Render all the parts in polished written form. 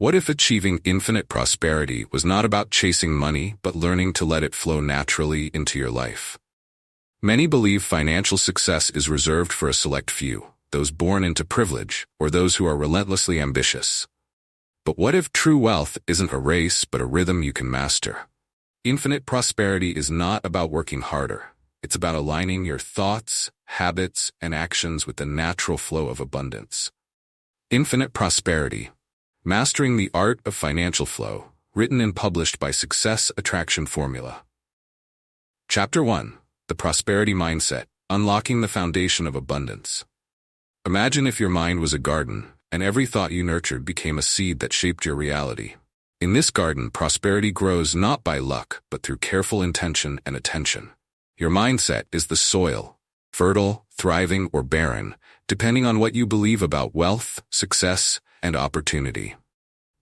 What if achieving infinite prosperity was not about chasing money, but learning to let it flow naturally into your life? Many believe financial success is reserved for a select few, those born into privilege, or those who are relentlessly ambitious. But what if true wealth isn't a race, but a rhythm you can master? Infinite prosperity is not about working harder. It's about aligning your thoughts, habits, and actions with the natural flow of abundance. Infinite Prosperity: Mastering the Art of Financial Flow, written and published by Success Attraction Formula. Chapter 1. The Prosperity Mindset: Unlocking the Foundation of Abundance. Imagine if your mind was a garden, and every thought you nurtured became a seed that shaped your reality. In this garden, prosperity grows not by luck, but through careful intention and attention. Your mindset is the soil, fertile, thriving, or barren, depending on what you believe about wealth, success, and opportunity.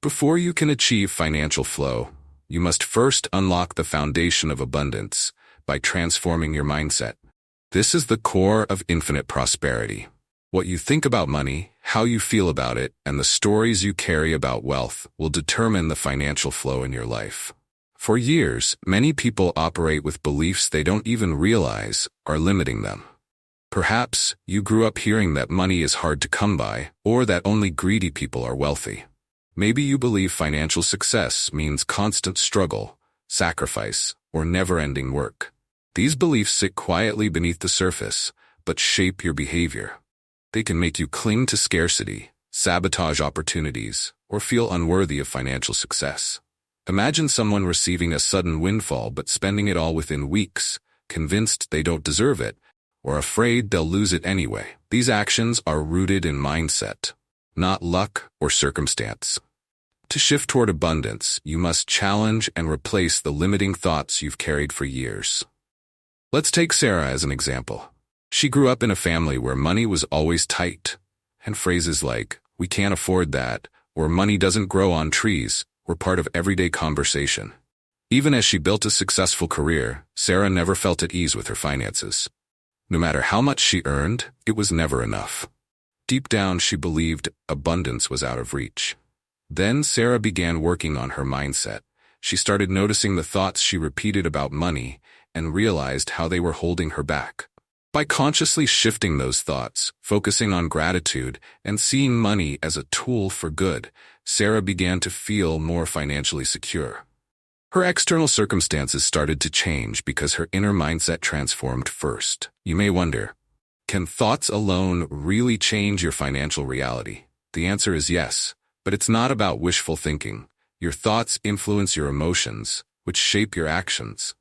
Before you can achieve financial flow, you must first unlock the foundation of abundance by transforming your mindset. This is the core of infinite prosperity. What you think about money, how you feel about it, and the stories you carry about wealth will determine the financial flow in your life. For years, many people operate with beliefs they don't even realize are limiting them. Perhaps you grew up hearing that money is hard to come by, or that only greedy people are wealthy. Maybe you believe financial success means constant struggle, sacrifice, or never-ending work. These beliefs sit quietly beneath the surface, but shape your behavior. They can make you cling to scarcity, sabotage opportunities, or feel unworthy of financial success. Imagine someone receiving a sudden windfall but spending it all within weeks, convinced they don't deserve it, or afraid they'll lose it anyway. These actions are rooted in mindset, not luck or circumstance. To shift toward abundance, you must challenge and replace the limiting thoughts you've carried for years. Let's take Sarah as an example. She grew up in a family where money was always tight, and phrases like, "we can't afford that," or "money doesn't grow on trees," were part of everyday conversation. Even as she built a successful career, Sarah never felt at ease with her finances. No matter how much she earned, it was never enough. Deep down, she believed abundance was out of reach. Then Sarah began working on her mindset. She started noticing the thoughts she repeated about money and realized how they were holding her back. By consciously shifting those thoughts, focusing on gratitude, and seeing money as a tool for good, Sarah began to feel more financially secure. Her external circumstances started to change because her inner mindset transformed first. You may wonder, can thoughts alone really change your financial reality? The answer is yes, but it's not about wishful thinking. Your thoughts influence your emotions, which shape your actions.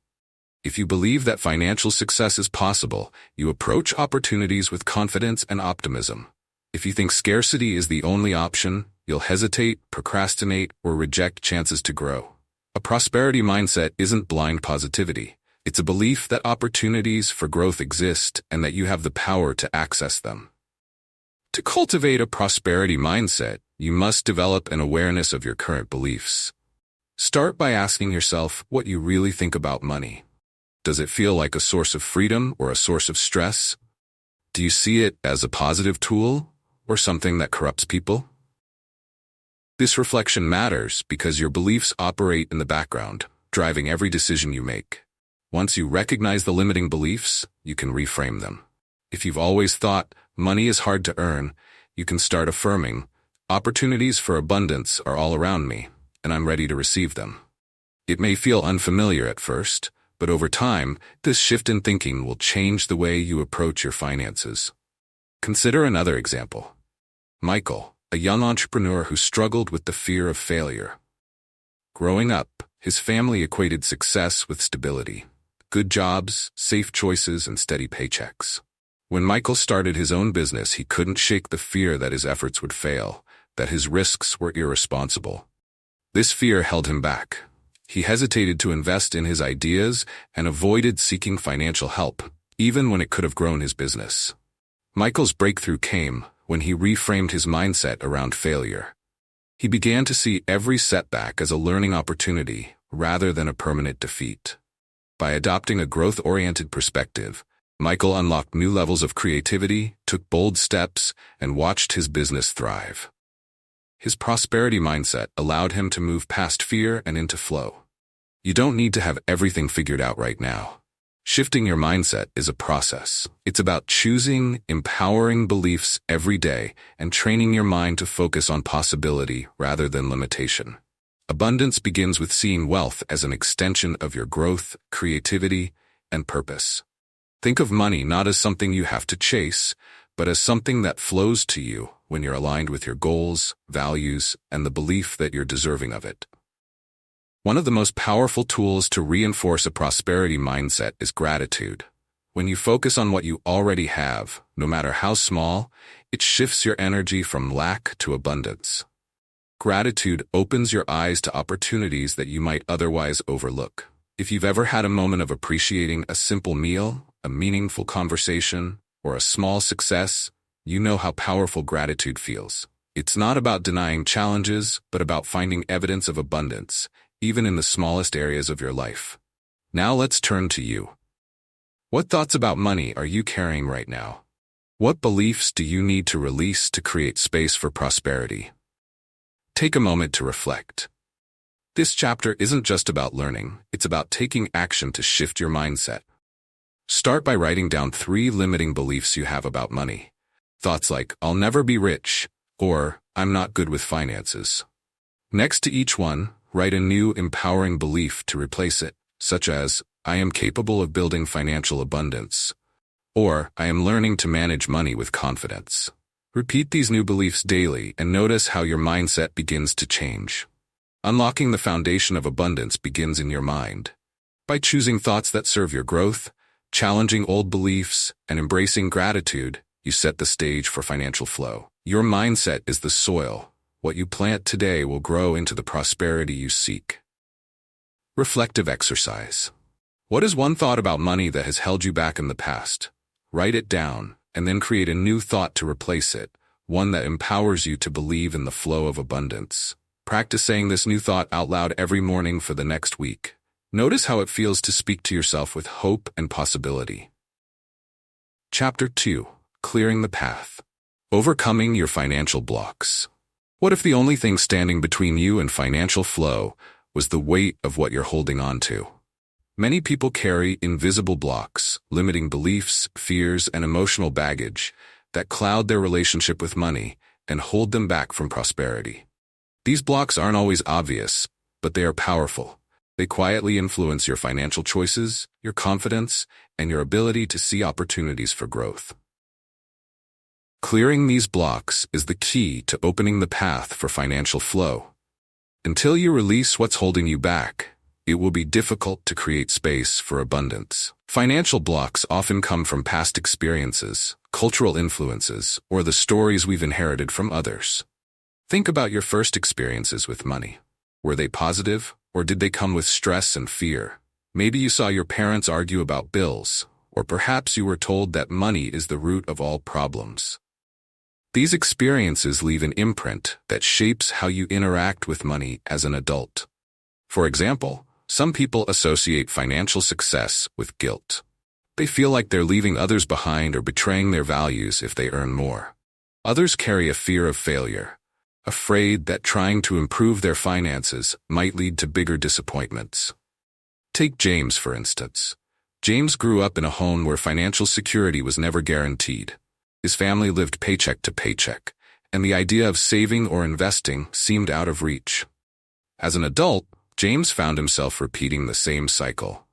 If you believe that financial success is possible, you approach opportunities with confidence and optimism. If you think scarcity is the only option, you'll hesitate, procrastinate, or reject chances to grow. A prosperity mindset isn't blind positivity. It's a belief that opportunities for growth exist and that you have the power to access them. To cultivate a prosperity mindset, you must develop an awareness of your current beliefs. Start by asking yourself what you really think about money. Does it feel like a source of freedom or a source of stress? Do you see it as a positive tool or something that corrupts people? This reflection matters because your beliefs operate in the background, driving every decision you make. Once you recognize the limiting beliefs, you can reframe them. If you've always thought money is hard to earn, you can start affirming, opportunities for abundance are all around me, and I'm ready to receive them. It may feel unfamiliar at first, but over time, this shift in thinking will change the way you approach your finances. Consider another example. Michael, a young entrepreneur who struggled with the fear of failure. Growing up, his family equated success with stability, good jobs, safe choices, and steady paychecks. When Michael started his own business, he couldn't shake the fear that his efforts would fail, that his risks were irresponsible. This fear held him back. He hesitated to invest in his ideas and avoided seeking financial help, even when it could have grown his business. Michael's breakthrough came when he reframed his mindset around failure. He began to see every setback as a learning opportunity rather than a permanent defeat. By adopting a growth-oriented perspective, Michael unlocked new levels of creativity, took bold steps, and watched his business thrive. His prosperity mindset allowed him to move past fear and into flow. You don't need to have everything figured out right now. Shifting your mindset is a process. It's about choosing empowering beliefs every day and training your mind to focus on possibility rather than limitation. Abundance begins with seeing wealth as an extension of your growth, creativity, and purpose. Think of money not as something you have to chase, but as something that flows to you when you're aligned with your goals, values, and the belief that you're deserving of it. One of the most powerful tools to reinforce a prosperity mindset is gratitude. When you focus on what you already have, no matter how small, it shifts your energy from lack to abundance. Gratitude opens your eyes to opportunities that you might otherwise overlook. If you've ever had a moment of appreciating a simple meal, a meaningful conversation, or a small success, you know how powerful gratitude feels. It's not about denying challenges, but about finding evidence of abundance, even in the smallest areas of your life. Now let's turn to you. What thoughts about money are you carrying right now? What beliefs do you need to release to create space for prosperity? Take a moment to reflect. This chapter isn't just about learning, it's about taking action to shift your mindset. Start by writing down 3 limiting beliefs you have about money. Thoughts like, I'll never be rich, or I'm not good with finances. Next to each one, write a new empowering belief to replace it, such as, I am capable of building financial abundance, or I am learning to manage money with confidence. Repeat these new beliefs daily and notice how your mindset begins to change. Unlocking the foundation of abundance begins in your mind. By choosing thoughts that serve your growth, challenging old beliefs, and embracing gratitude, you set the stage for financial flow. Your mindset is the soil. What you plant today will grow into the prosperity you seek. Reflective exercise. What is one thought about money that has held you back in the past? Write it down, and then create a new thought to replace it, one that empowers you to believe in the flow of abundance. Practice saying this new thought out loud every morning for the next week. Notice how it feels to speak to yourself with hope and possibility. Chapter 2. Clearing the path. Overcoming your financial blocks. What if the only thing standing between you and financial flow was the weight of what you're holding on to? Many people carry invisible blocks, limiting beliefs, fears, and emotional baggage that cloud their relationship with money and hold them back from prosperity. These blocks aren't always obvious, but they are powerful. They quietly influence your financial choices, your confidence, and your ability to see opportunities for growth. Clearing these blocks is the key to opening the path for financial flow. Until you release what's holding you back, it will be difficult to create space for abundance. Financial blocks often come from past experiences, cultural influences, or the stories we've inherited from others. Think about your first experiences with money. Were they positive, or did they come with stress and fear? Maybe you saw your parents argue about bills, or perhaps you were told that money is the root of all problems. These experiences leave an imprint that shapes how you interact with money as an adult. For example, some people associate financial success with guilt. They feel like they're leaving others behind or betraying their values if they earn more. Others carry a fear of failure, afraid that trying to improve their finances might lead to bigger disappointments. Take James, for instance. James grew up in a home where financial security was never guaranteed. His family lived paycheck to paycheck, and the idea of saving or investing seemed out of reach. As an adult, James found himself repeating the same cycle.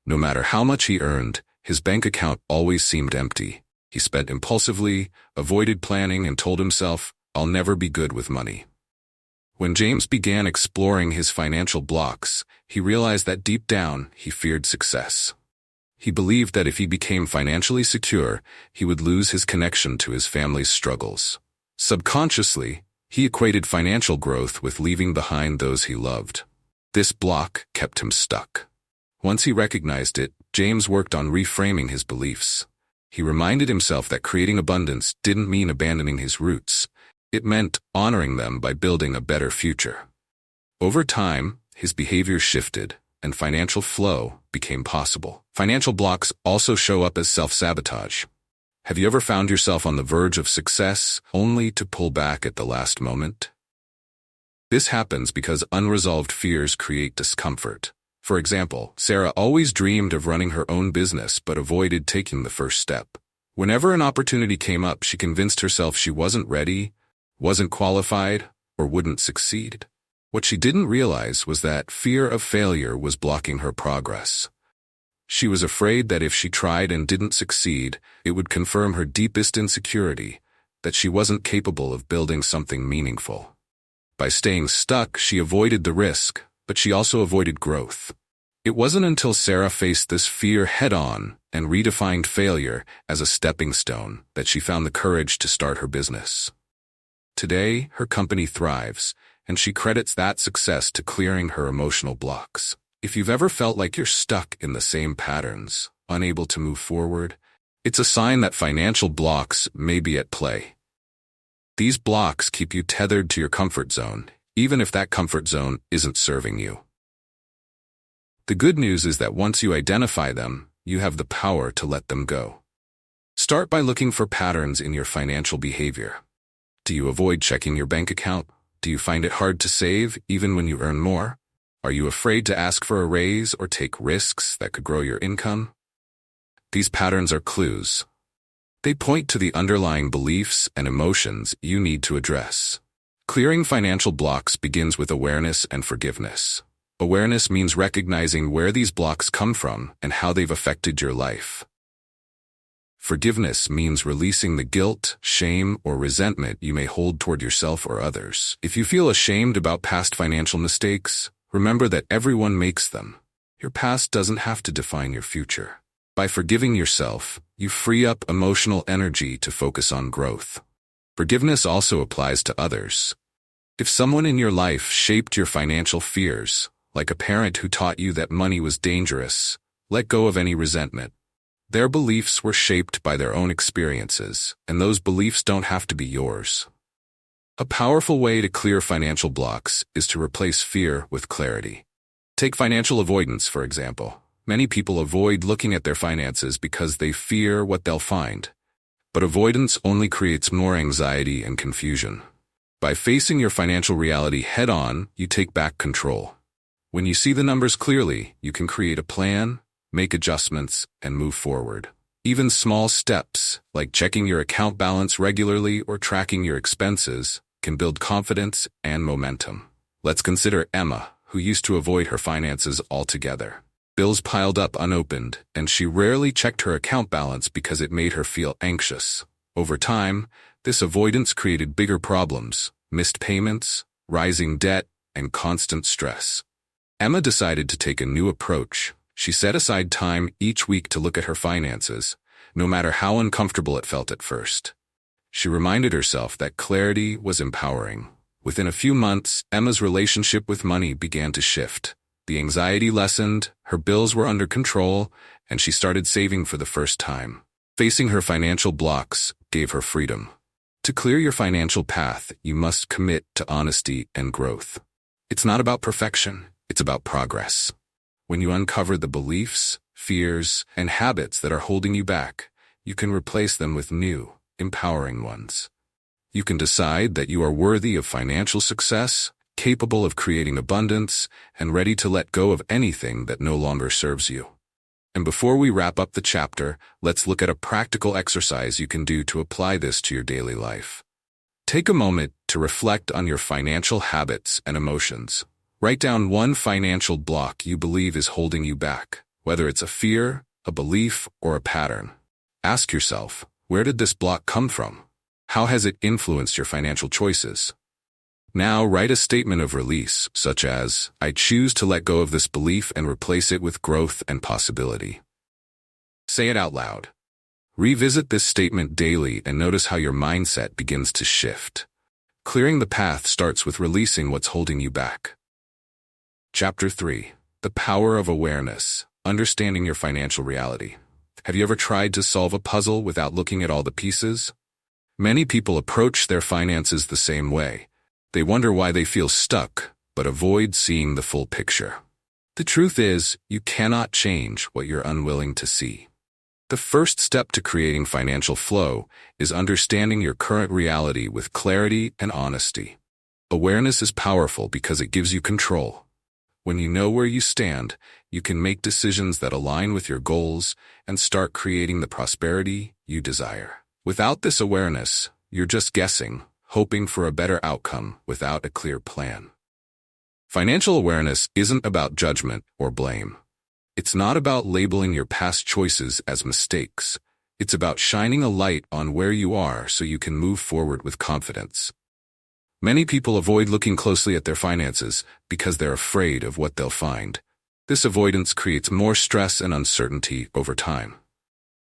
No matter how much he earned, his bank account always seemed empty. He spent impulsively, avoided planning, and told himself, I'll never be good with money. When James began exploring his financial blocks, he realized that deep down, he feared success. He believed that if he became financially secure, he would lose his connection to his family's struggles. Subconsciously, he equated financial growth with leaving behind those he loved. This block kept him stuck. Once he recognized it, James worked on reframing his beliefs. He reminded himself that creating abundance didn't mean abandoning his roots. It meant honoring them by building a better future. Over time, his behavior shifted, and financial flow became possible. Financial blocks also show up as self-sabotage. Have you ever found yourself on the verge of success only to pull back at the last moment? This happens because unresolved fears create discomfort. For example, Sarah always dreamed of running her own business but avoided taking the first step. Whenever an opportunity came up, she convinced herself she wasn't ready, wasn't qualified, or wouldn't succeed. What she didn't realize was that fear of failure was blocking her progress. She was afraid that if she tried and didn't succeed, it would confirm her deepest insecurity, that she wasn't capable of building something meaningful. By staying stuck, she avoided the risk, but she also avoided growth. It wasn't until Sarah faced this fear head-on and redefined failure as a stepping stone that she found the courage to start her business. Today, her company thrives, and she credits that success to clearing her emotional blocks. If you've ever felt like you're stuck in the same patterns, unable to move forward, it's a sign that financial blocks may be at play. These blocks keep you tethered to your comfort zone, even if that comfort zone isn't serving you. The good news is that once you identify them, you have the power to let them go. Start by looking for patterns in your financial behavior. Do you avoid checking your bank account? Do you find it hard to save, even when you earn more? Are you afraid to ask for a raise or take risks that could grow your income? These patterns are clues. They point to the underlying beliefs and emotions you need to address. Clearing financial blocks begins with awareness and forgiveness. Awareness means recognizing where these blocks come from and how they've affected your life. Forgiveness means releasing the guilt, shame, or resentment you may hold toward yourself or others. If you feel ashamed about past financial mistakes, remember that everyone makes them. Your past doesn't have to define your future. By forgiving yourself, you free up emotional energy to focus on growth. Forgiveness also applies to others. If someone in your life shaped your financial fears, like a parent who taught you that money was dangerous, let go of any resentment. Their beliefs were shaped by their own experiences, and those beliefs don't have to be yours. A powerful way to clear financial blocks is to replace fear with clarity. Take financial avoidance, for example. Many people avoid looking at their finances because they fear what they'll find. But avoidance only creates more anxiety and confusion. By facing your financial reality head-on, you take back control. When you see the numbers clearly, you can create a plan, make adjustments, and move forward. Even small steps, like checking your account balance regularly or tracking your expenses, can build confidence and momentum. Let's consider Emma, who used to avoid her finances altogether. Bills piled up unopened, and she rarely checked her account balance because it made her feel anxious. Over time, this avoidance created bigger problems, missed payments, rising debt, and constant stress. Emma decided to take a new approach. She set aside time each week to look at her finances, no matter how uncomfortable it felt at first. She reminded herself that clarity was empowering. Within a few months, Emma's relationship with money began to shift. The anxiety lessened, her bills were under control, and she started saving for the first time. Facing her financial blocks gave her freedom. To clear your financial path, you must commit to honesty and growth. It's not about perfection, it's about progress. When you uncover the beliefs, fears, and habits that are holding you back, you can replace them with new, empowering ones. You can decide that you are worthy of financial success, capable of creating abundance, and ready to let go of anything that no longer serves you. And before we wrap up the chapter, let's look at a practical exercise you can do to apply this to your daily life. Take a moment to reflect on your financial habits and emotions. Write down one financial block you believe is holding you back, whether it's a fear, a belief, or a pattern. Ask yourself, where did this block come from? How has it influenced your financial choices? Now write a statement of release, such as, I choose to let go of this belief and replace it with growth and possibility. Say it out loud. Revisit this statement daily and notice how your mindset begins to shift. Clearing the path starts with releasing what's holding you back. Chapter 3. The Power of Awareness. Understanding your financial reality. Have you ever tried to solve a puzzle without looking at all the pieces? Many people approach their finances the same way. They wonder why they feel stuck, but avoid seeing the full picture. The truth is, you cannot change what you're unwilling to see. The first step to creating financial flow is understanding your current reality with clarity and honesty. Awareness is powerful because it gives you control. When you know where you stand, you can make decisions that align with your goals and start creating the prosperity you desire. Without this awareness, you're just guessing, hoping for a better outcome without a clear plan. Financial awareness isn't about judgment or blame. It's not about labeling your past choices as mistakes. It's about shining a light on where you are so you can move forward with confidence. Many people avoid looking closely at their finances because they're afraid of what they'll find. This avoidance creates more stress and uncertainty over time.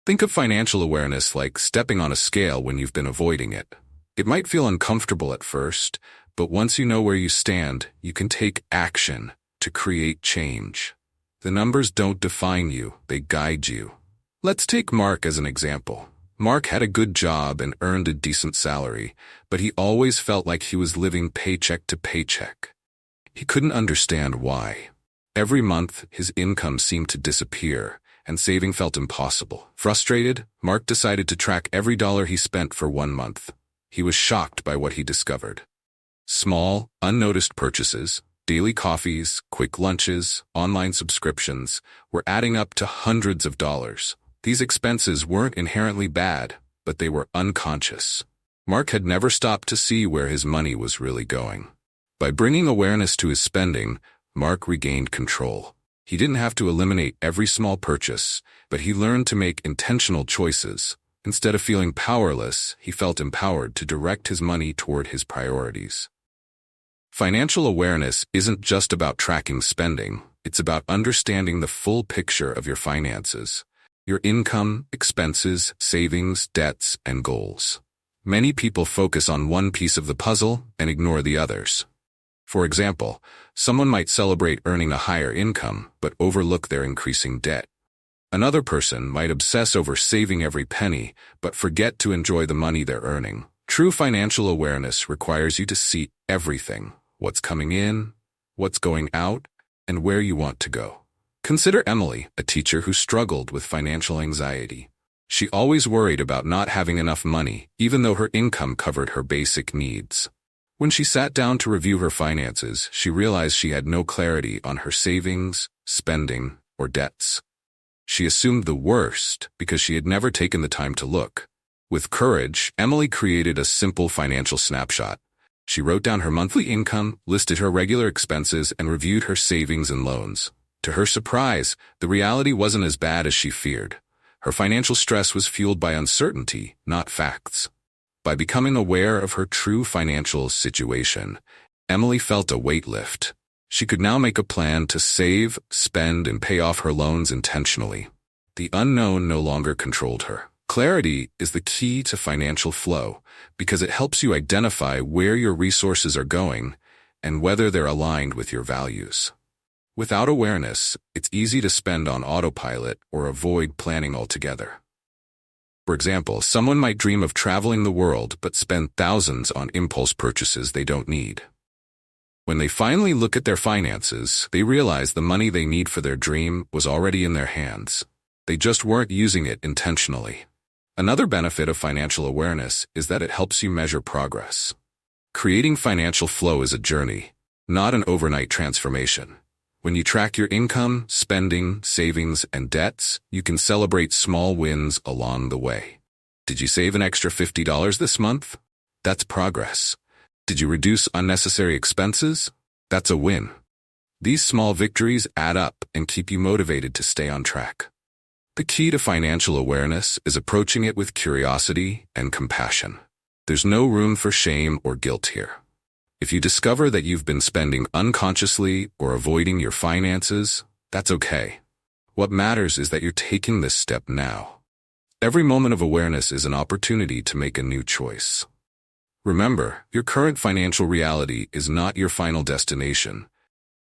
Think of financial awareness like stepping on a scale when you've been avoiding it. It might feel uncomfortable at first, but once you know where you stand, you can take action to create change. The numbers don't define you, they guide you. Let's take Mark as an example. Mark had a good job and earned a decent salary, but he always felt like he was living paycheck to paycheck. He couldn't understand why. Every month, his income seemed to disappear, and saving felt impossible. Frustrated, Mark decided to track every dollar he spent for 1 month. He was shocked by what he discovered. Small, unnoticed purchases, daily coffees, quick lunches, online subscriptions, were adding up to hundreds of dollars. These expenses weren't inherently bad, but they were unconscious. Mark had never stopped to see where his money was really going. By bringing awareness to his spending, Mark regained control. He didn't have to eliminate every small purchase, but he learned to make intentional choices. Instead of feeling powerless, he felt empowered to direct his money toward his priorities. Financial awareness isn't just about tracking spending, it's about understanding the full picture of your finances. Your income, expenses, savings, debts, and goals. Many people focus on one piece of the puzzle and ignore the others. For example, someone might celebrate earning a higher income but overlook their increasing debt. Another person might obsess over saving every penny but forget to enjoy the money they're earning. True financial awareness requires you to see everything: what's coming in, what's going out, and where you want to go. Consider Emily, a teacher who struggled with financial anxiety. She always worried about not having enough money, even though her income covered her basic needs. When she sat down to review her finances, she realized she had no clarity on her savings, spending, or debts. She assumed the worst because she had never taken the time to look. With courage, Emily created a simple financial snapshot. She wrote down her monthly income, listed her regular expenses, and reviewed her savings and loans. To her surprise, the reality wasn't as bad as she feared. Her financial stress was fueled by uncertainty, not facts. By becoming aware of her true financial situation, Emily felt a weight lift. She could now make a plan to save, spend, and pay off her loans intentionally. The unknown no longer controlled her. Clarity is the key to financial flow because it helps you identify where your resources are going and whether they're aligned with your values. Without awareness, it's easy to spend on autopilot or avoid planning altogether. For example, someone might dream of traveling the world but spend thousands on impulse purchases they don't need. When they finally look at their finances, they realize the money they need for their dream was already in their hands. They just weren't using it intentionally. Another benefit of financial awareness is that it helps you measure progress. Creating financial flow is a journey, not an overnight transformation. When you track your income, spending, savings, and debts, you can celebrate small wins along the way. Did you save an extra $50 this month? That's progress. Did you reduce unnecessary expenses? That's a win. These small victories add up and keep you motivated to stay on track. The key to financial awareness is approaching it with curiosity and compassion. There's no room for shame or guilt here. If you discover that you've been spending unconsciously or avoiding your finances, that's okay. What matters is that you're taking this step now. Every moment of awareness is an opportunity to make a new choice. Remember, your current financial reality is not your final destination.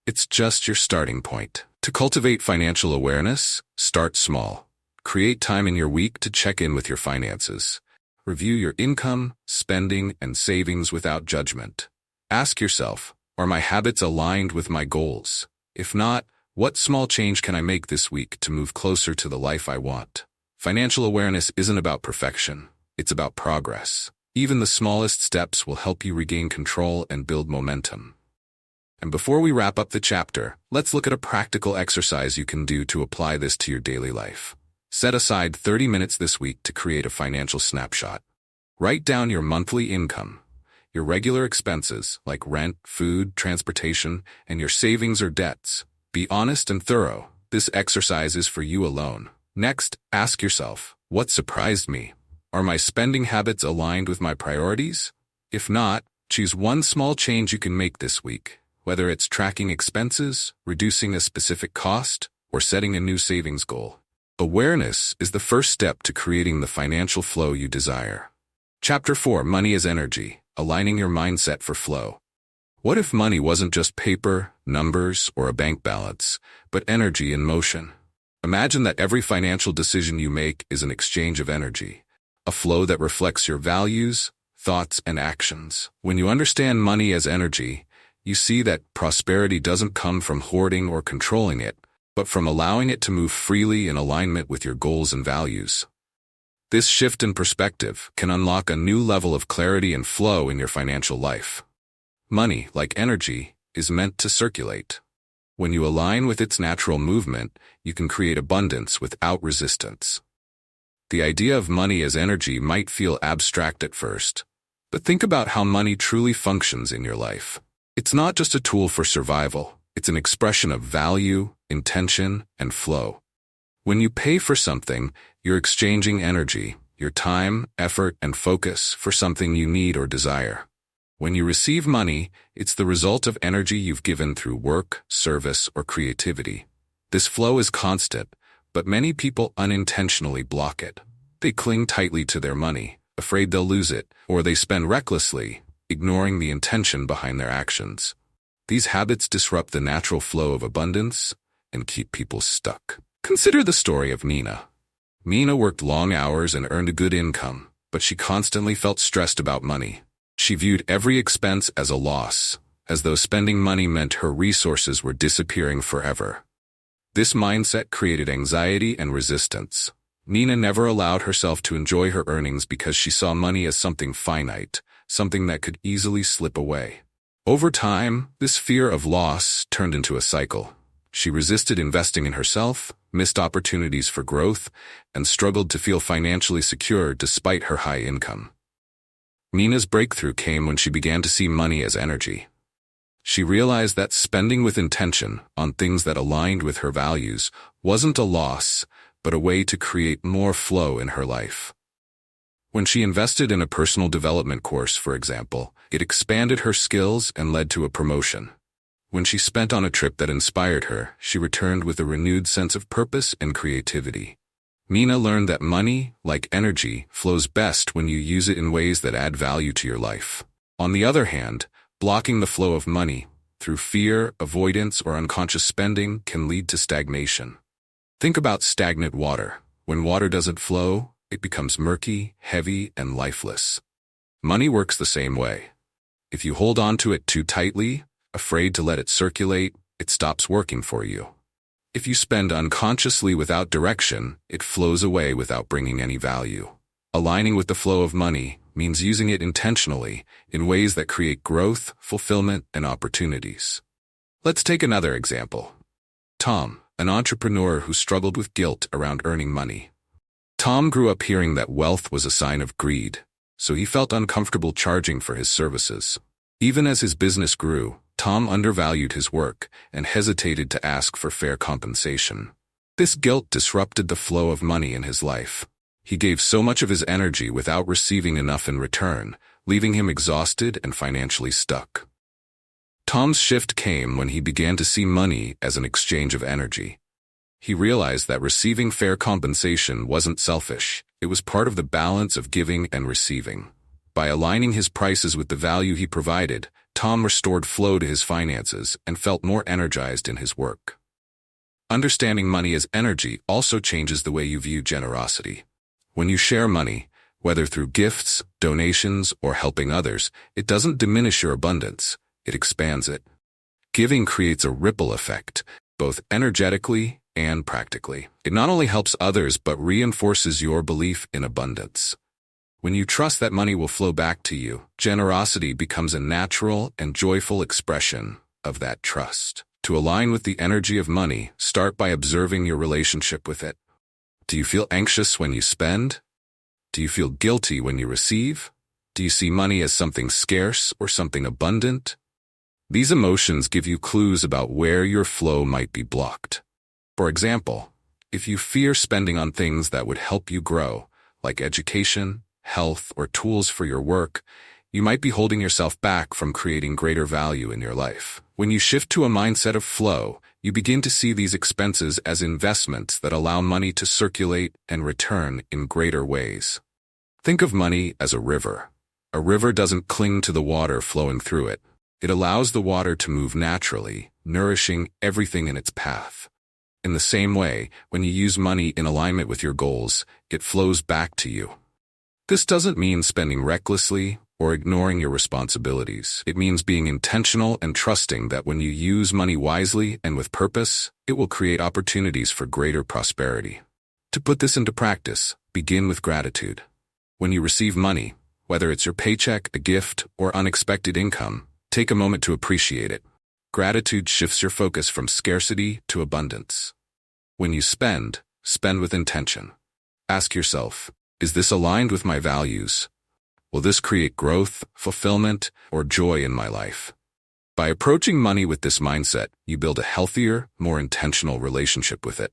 It's just your starting point. To cultivate financial awareness, start small. Create time in your week to check in with your finances. Review your income, spending, and savings without judgment. Ask yourself, are my habits aligned with my goals? If not, what small change can I make this week to move closer to the life I want? Financial awareness isn't about perfection. It's about progress. Even the smallest steps will help you regain control and build momentum. And before we wrap up the chapter, let's look at a practical exercise you can do to apply this to your daily life. Set aside 30 minutes this week to create a financial snapshot. Write down your monthly income, your regular expenses like rent, food, transportation, and your savings or debts. Be honest and thorough. This exercise is for you alone. Next, ask yourself, what surprised me? Are my spending habits aligned with my priorities? If not, choose one small change you can make this week, whether it's tracking expenses, reducing a specific cost, or setting a new savings goal. Awareness is the first step to creating the financial flow you desire. Chapter 4, Money as Energy, Aligning Your Mindset for Flow. What if money wasn't just paper, numbers, or a bank balance, but energy in motion? Imagine that every financial decision you make is an exchange of energy, a flow that reflects your values, thoughts, and actions. When you understand money as energy, you see that prosperity doesn't come from hoarding or controlling it, but from allowing it to move freely in alignment with your goals and values. This shift in perspective can unlock a new level of clarity and flow in your financial life. Money, like energy, is meant to circulate. When you align with its natural movement, you can create abundance without resistance. The idea of money as energy might feel abstract at first, but think about how money truly functions in your life. It's not just a tool for survival, it's an expression of value, intention, and flow. When you pay for something, you're exchanging energy, your time, effort, and focus for something you need or desire. When you receive money, it's the result of energy you've given through work, service, or creativity. This flow is constant, but many people unintentionally block it. They cling tightly to their money, afraid they'll lose it, or they spend recklessly, ignoring the intention behind their actions. These habits disrupt the natural flow of abundance and keep people stuck. Consider the story of Nina. Nina worked long hours and earned a good income, but she constantly felt stressed about money. She viewed every expense as a loss, as though spending money meant her resources were disappearing forever. This mindset created anxiety and resistance. Nina never allowed herself to enjoy her earnings because she saw money as something finite, something that could easily slip away. Over time, this fear of loss turned into a cycle. She resisted investing in herself, missed opportunities for growth, and struggled to feel financially secure despite her high income. Nina's breakthrough came when she began to see money as energy. She realized that spending with intention on things that aligned with her values wasn't a loss, but a way to create more flow in her life. When she invested in a personal development course, for example, it expanded her skills and led to a promotion. When she spent on a trip that inspired her, she returned with a renewed sense of purpose and creativity. Nina learned that money, like energy, flows best when you use it in ways that add value to your life. On the other hand, blocking the flow of money through fear, avoidance, or unconscious spending can lead to stagnation. Think about stagnant water. When water doesn't flow, it becomes murky, heavy, and lifeless. Money works the same way. If you hold on to it too tightly, afraid to let it circulate, it stops working for you. If you spend unconsciously without direction, it flows away without bringing any value. Aligning with the flow of money means using it intentionally in ways that create growth, fulfillment, and opportunities. Let's take another example. Tom, an entrepreneur who struggled with guilt around earning money. Tom grew up hearing that wealth was a sign of greed, so he felt uncomfortable charging for his services. Even as his business grew, Tom undervalued his work and hesitated to ask for fair compensation. This guilt disrupted the flow of money in his life. He gave so much of his energy without receiving enough in return, leaving him exhausted and financially stuck. Tom's shift came when he began to see money as an exchange of energy. He realized that receiving fair compensation wasn't selfish, it was part of the balance of giving and receiving. By aligning his prices with the value he provided, Tom restored flow to his finances and felt more energized in his work. Understanding money as energy also changes the way you view generosity. When you share money, whether through gifts, donations, or helping others, it doesn't diminish your abundance, it expands it. Giving creates a ripple effect, both energetically and practically. It not only helps others but reinforces your belief in abundance. When you trust that money will flow back to you, generosity becomes a natural and joyful expression of that trust. To align with the energy of money, start by observing your relationship with it. Do you feel anxious when you spend? Do you feel guilty when you receive? Do you see money as something scarce or something abundant? These emotions give you clues about where your flow might be blocked. For example, if you fear spending on things that would help you grow, like education, health, or tools for your work, you might be holding yourself back from creating greater value in your life. When you shift to a mindset of flow, you begin to see these expenses as investments that allow money to circulate and return in greater ways. Think of money as a river. A river doesn't cling to the water flowing through it. It allows the water to move naturally, nourishing everything in its path. In the same way, when you use money in alignment with your goals, it flows back to you. This doesn't mean spending recklessly or ignoring your responsibilities. It means being intentional and trusting that when you use money wisely and with purpose, it will create opportunities for greater prosperity. To put this into practice, begin with gratitude. When you receive money, whether it's your paycheck, a gift, or unexpected income, take a moment to appreciate it. Gratitude shifts your focus from scarcity to abundance. When you spend with intention. Ask yourself, is this aligned with my values? Will this create growth, fulfillment, or joy in my life? By approaching money with this mindset, you build a healthier, more intentional relationship with it.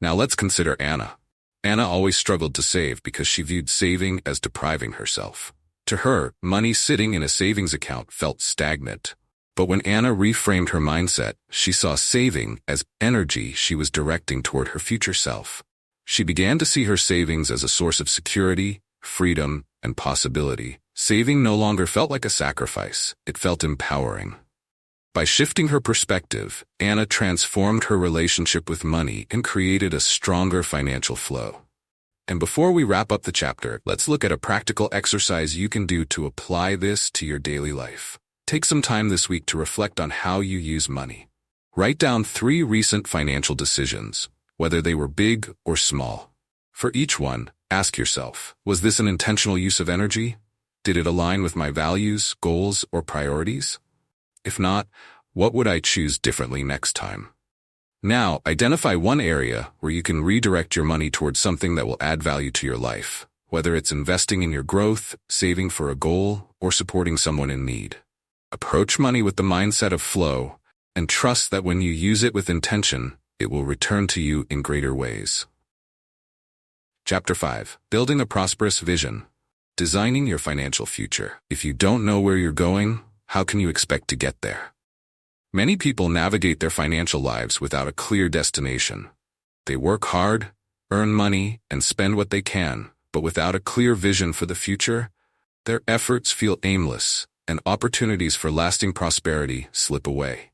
Now let's consider Anna. Anna always struggled to save because she viewed saving as depriving herself. To her, money sitting in a savings account felt stagnant. But when Anna reframed her mindset, she saw saving as energy she was directing toward her future self. She began to see her savings as a source of security, freedom, and possibility. Saving no longer felt like a sacrifice, it felt empowering. By shifting her perspective, Anna transformed her relationship with money and created a stronger financial flow. And before we wrap up the chapter, let's look at a practical exercise you can do to apply this to your daily life. Take some time this week to reflect on how you use money. Write down 3 recent financial decisions, whether they were big or small. For each one, ask yourself, was this an intentional use of energy? Did it align with my values, goals, or priorities? If not, what would I choose differently next time? Now, identify one area where you can redirect your money towards something that will add value to your life, whether it's investing in your growth, saving for a goal, or supporting someone in need. Approach money with the mindset of flow, and trust that when you use it with intention, it will return to you in greater ways. Chapter 5. Building a Prosperous Vision. Designing your financial future. If you don't know where you're going, how can you expect to get there? Many people navigate their financial lives without a clear destination. They work hard, earn money, and spend what they can, but without a clear vision for the future, their efforts feel aimless, and opportunities for lasting prosperity slip away.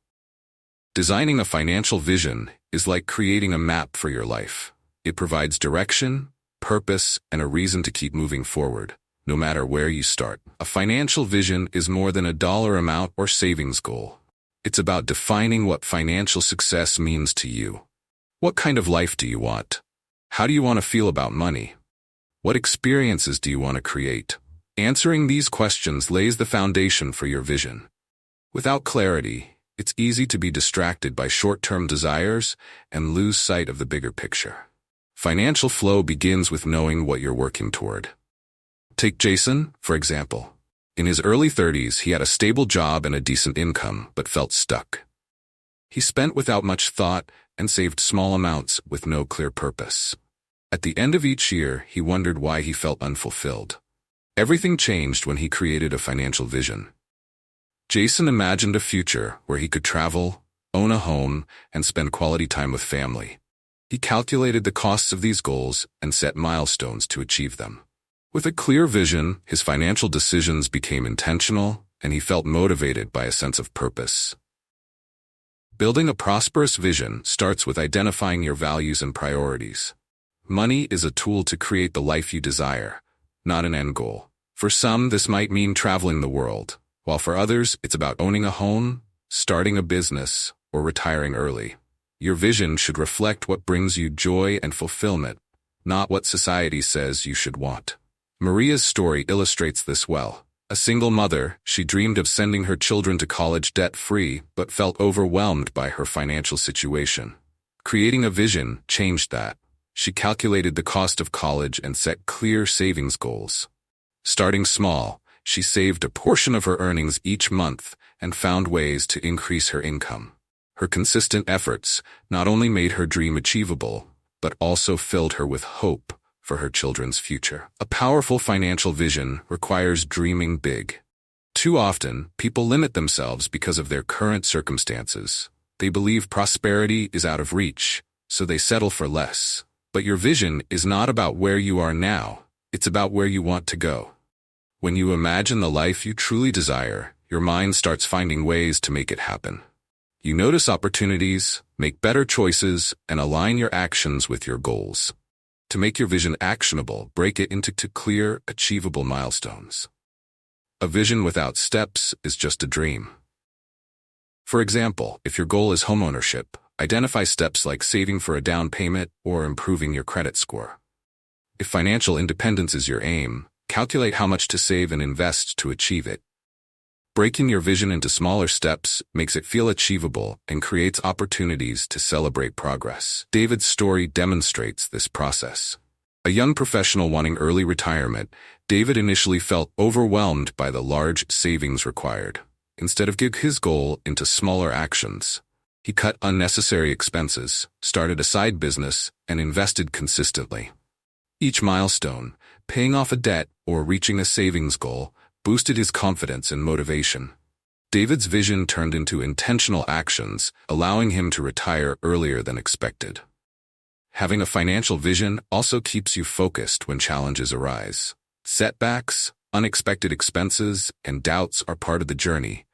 Designing a financial vision is like creating a map for your life. It provides direction, purpose, and a reason to keep moving forward, no matter where you start. A financial vision is more than a dollar amount or savings goal. It's about defining what financial success means to you. What kind of life do you want? How do you want to feel about money? What experiences do you want to create? Answering these questions lays the foundation for your vision. Without clarity, it's easy to be distracted by short-term desires and lose sight of the bigger picture. Financial flow begins with knowing what you're working toward. Take Jason, for example. In his early 30s, he had a stable job and a decent income, but felt stuck. He spent without much thought and saved small amounts with no clear purpose. At the end of each year, he wondered why he felt unfulfilled. Everything changed when he created a financial vision. Jason imagined a future where he could travel, own a home, and spend quality time with family. He calculated the costs of these goals and set milestones to achieve them. With a clear vision, his financial decisions became intentional, and he felt motivated by a sense of purpose. Building a prosperous vision starts with identifying your values and priorities. Money is a tool to create the life you desire, not an end goal. For some, this might mean traveling the world, while for others, it's about owning a home, starting a business, or retiring early. Your vision should reflect what brings you joy and fulfillment, not what society says you should want. Maria's story illustrates this well. A single mother, she dreamed of sending her children to college debt-free, but felt overwhelmed by her financial situation. Creating a vision changed that. She calculated the cost of college and set clear savings goals. Starting small, she saved a portion of her earnings each month and found ways to increase her income. Her consistent efforts not only made her dream achievable, but also filled her with hope for her children's future. A powerful financial vision requires dreaming big. Too often, people limit themselves because of their current circumstances. They believe prosperity is out of reach, so they settle for less. But your vision is not about where you are now, it's about where you want to go. When you imagine the life you truly desire, your mind starts finding ways to make it happen. You notice opportunities, make better choices, and align your actions with your goals. To make your vision actionable, break it into clear, achievable milestones. A vision without steps is just a dream. For example, if your goal is homeownership, identify steps like saving for a down payment or improving your credit score. If financial independence is your aim, calculate how much to save and invest to achieve it. Breaking your vision into smaller steps makes it feel achievable and creates opportunities to celebrate progress. David's story demonstrates this process. A young professional wanting early retirement, David initially felt overwhelmed by the large savings required. Instead of giving his goal into smaller actions, he cut unnecessary expenses, started a side business, and invested consistently. Each milestone, paying off a debt or reaching a savings goal, boosted his confidence and motivation. David's vision turned into intentional actions, allowing him to retire earlier than expected. Having a financial vision also keeps you focused when challenges arise. Setbacks, unexpected expenses, and doubts are part of the journey,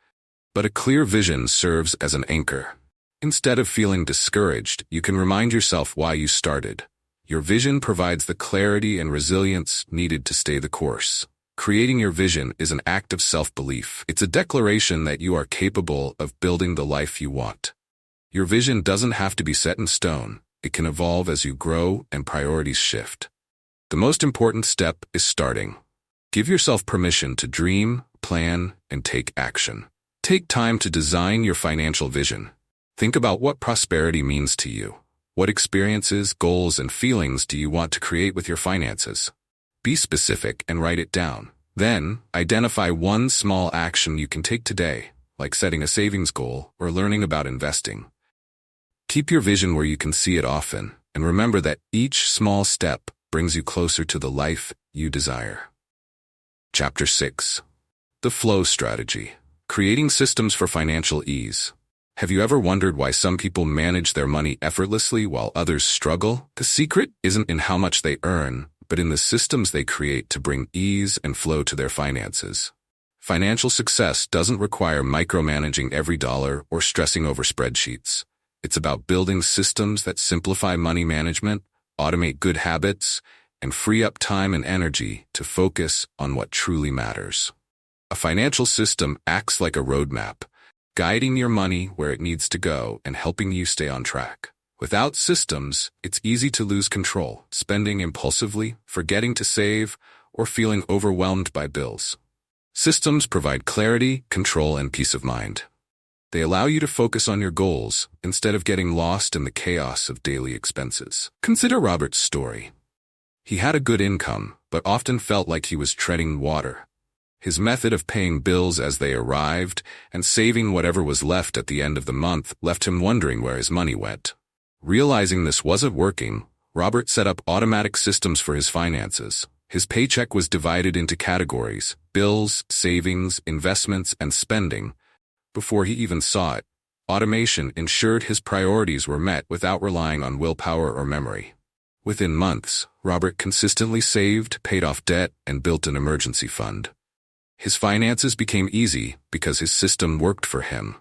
but a clear vision serves as an anchor. Instead of feeling discouraged, you can remind yourself why you started. Your vision provides the clarity and resilience needed to stay the course. Creating your vision is an act of self-belief. It's a declaration that you are capable of building the life you want. Your vision doesn't have to be set in stone. It can evolve as you grow and priorities shift. The most important step is starting. Give yourself permission to dream, plan, and take action. Take time to design your financial vision. Think about what prosperity means to you. What experiences, goals, and feelings do you want to create with your finances? Be specific and write it down. Then, identify one small action you can take today, like setting a savings goal or learning about investing. Keep your vision where you can see it often, and remember that each small step brings you closer to the life you desire. Chapter 6. The Flow Strategy. Creating Systems for Financial Ease. Have you ever wondered why some people manage their money effortlessly while others struggle? The secret isn't in how much they earn, but in the systems they create to bring ease and flow to their finances. Financial success doesn't require micromanaging every dollar or stressing over spreadsheets. It's about building systems that simplify money management, automate good habits, and free up time and energy to focus on what truly matters. A financial system acts like a roadmap, guiding your money where it needs to go and helping you stay on track. Without systems, it's easy to lose control, spending impulsively, forgetting to save, or feeling overwhelmed by bills. Systems provide clarity, control, and peace of mind. They allow you to focus on your goals instead of getting lost in the chaos of daily expenses. Consider Robert's story. He had a good income, but often felt like he was treading water. His method of paying bills as they arrived and saving whatever was left at the end of the month left him wondering where his money went. Realizing this wasn't working, Robert set up automatic systems for his finances. His paycheck was divided into categories: bills, savings, investments, and spending. Before he even saw it, automation ensured his priorities were met without relying on willpower or memory. Within months, Robert consistently saved, paid off debt, and built an emergency fund. His finances became easy because his system worked for him.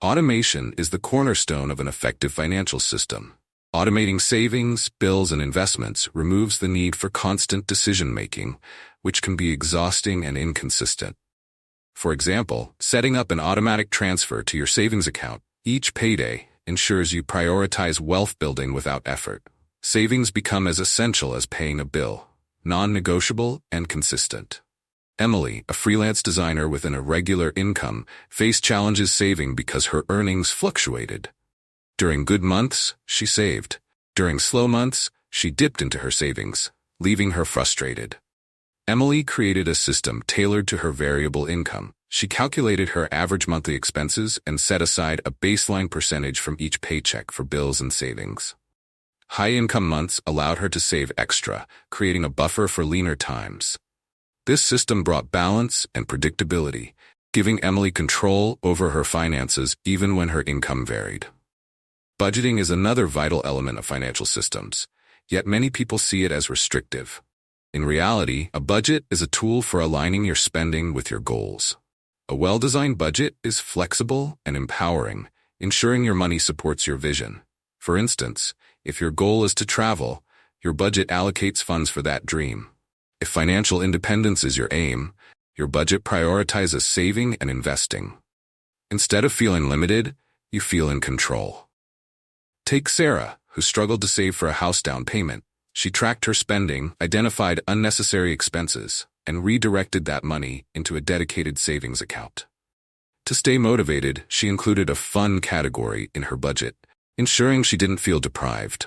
Automation is the cornerstone of an effective financial system. Automating savings, bills, and investments removes the need for constant decision-making, which can be exhausting and inconsistent. For example, setting up an automatic transfer to your savings account each payday ensures you prioritize wealth building without effort. Savings become as essential as paying a bill. non-negotiable, and consistent. Emily, a freelance designer with an irregular income, faced challenges saving because her earnings fluctuated. During good months, she saved. During slow months, she dipped into her savings, leaving her frustrated. Emily created a system tailored to her variable income. She calculated her average monthly expenses and set aside a baseline percentage from each paycheck for bills and savings. High-income months allowed her to save extra, creating a buffer for leaner times. This system brought balance and predictability, giving Emily control over her finances even when her income varied. Budgeting is another vital element of financial systems, yet many people see it as restrictive. In reality, a budget is a tool for aligning your spending with your goals. A well-designed budget is flexible and empowering, ensuring your money supports your vision. For instance, if your goal is to travel, your budget allocates funds for that dream. If financial independence is your aim, your budget prioritizes saving and investing. Instead of feeling limited, you feel in control. Take Sarah, who struggled to save for a house down payment. She tracked her spending, identified unnecessary expenses, and redirected that money into a dedicated savings account. To stay motivated, she included a fun category in her budget, ensuring she didn't feel deprived.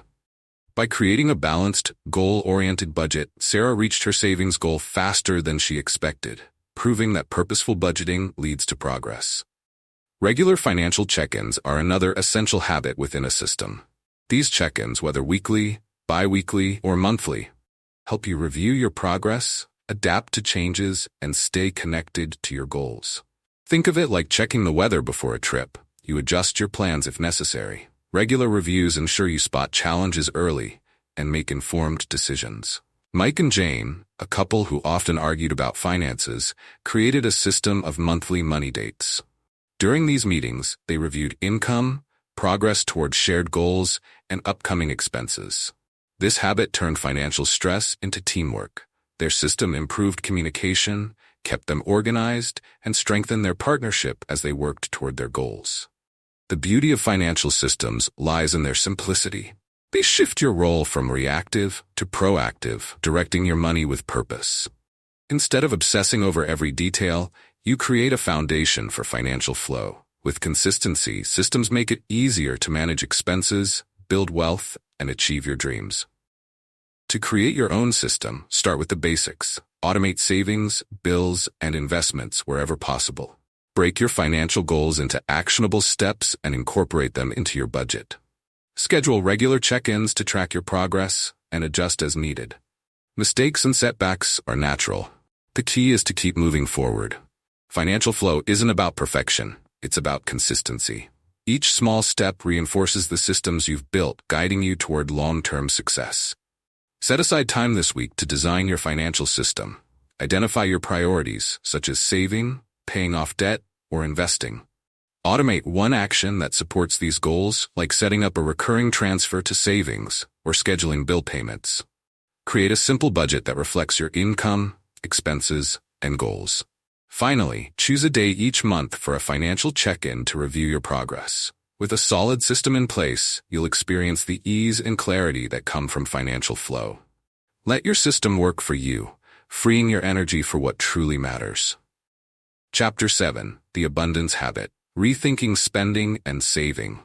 By creating a balanced, goal-oriented budget, Sarah reached her savings goal faster than she expected, proving that purposeful budgeting leads to progress. Regular financial check-ins are another essential habit within a system. These check-ins, whether weekly, bi-weekly, or monthly, help you review your progress, adapt to changes, and stay connected to your goals. Think of it like checking the weather before a trip. You adjust your plans if necessary. Regular reviews ensure you spot challenges early and make informed decisions. Mike and Jane, a couple who often argued about finances, created a system of monthly money dates. During these meetings, they reviewed income, progress towards shared goals, and upcoming expenses. This habit turned financial stress into teamwork. Their system improved communication, kept them organized, and strengthened their partnership as they worked toward their goals. The beauty of financial systems lies in their simplicity. They shift your role from reactive to proactive, directing your money with purpose. Instead of obsessing over every detail, you create a foundation for financial flow. With consistency, systems make it easier to manage expenses, build wealth, and achieve your dreams. To create your own system, start with the basics. Automate savings, bills, and investments wherever possible. Break your financial goals into actionable steps and incorporate them into your budget. Schedule regular check-ins to track your progress and adjust as needed. Mistakes and setbacks are natural. The key is to keep moving forward. Financial flow isn't about perfection, it's about consistency. Each small step reinforces the systems you've built, guiding you toward long-term success. Set aside time this week to design your financial system. Identify your priorities, such as saving, paying off debt, or investing. Automate one action that supports these goals, like setting up a recurring transfer to savings or scheduling bill payments. Create a simple budget that reflects your income, expenses, and goals. Finally, choose a day each month for a financial check-in to review your progress. With a solid system in place, you'll experience the ease and clarity that come from financial flow. Let your system work for you, freeing your energy for what truly matters. Chapter 7. The Abundance Habit. Rethinking Spending and Saving.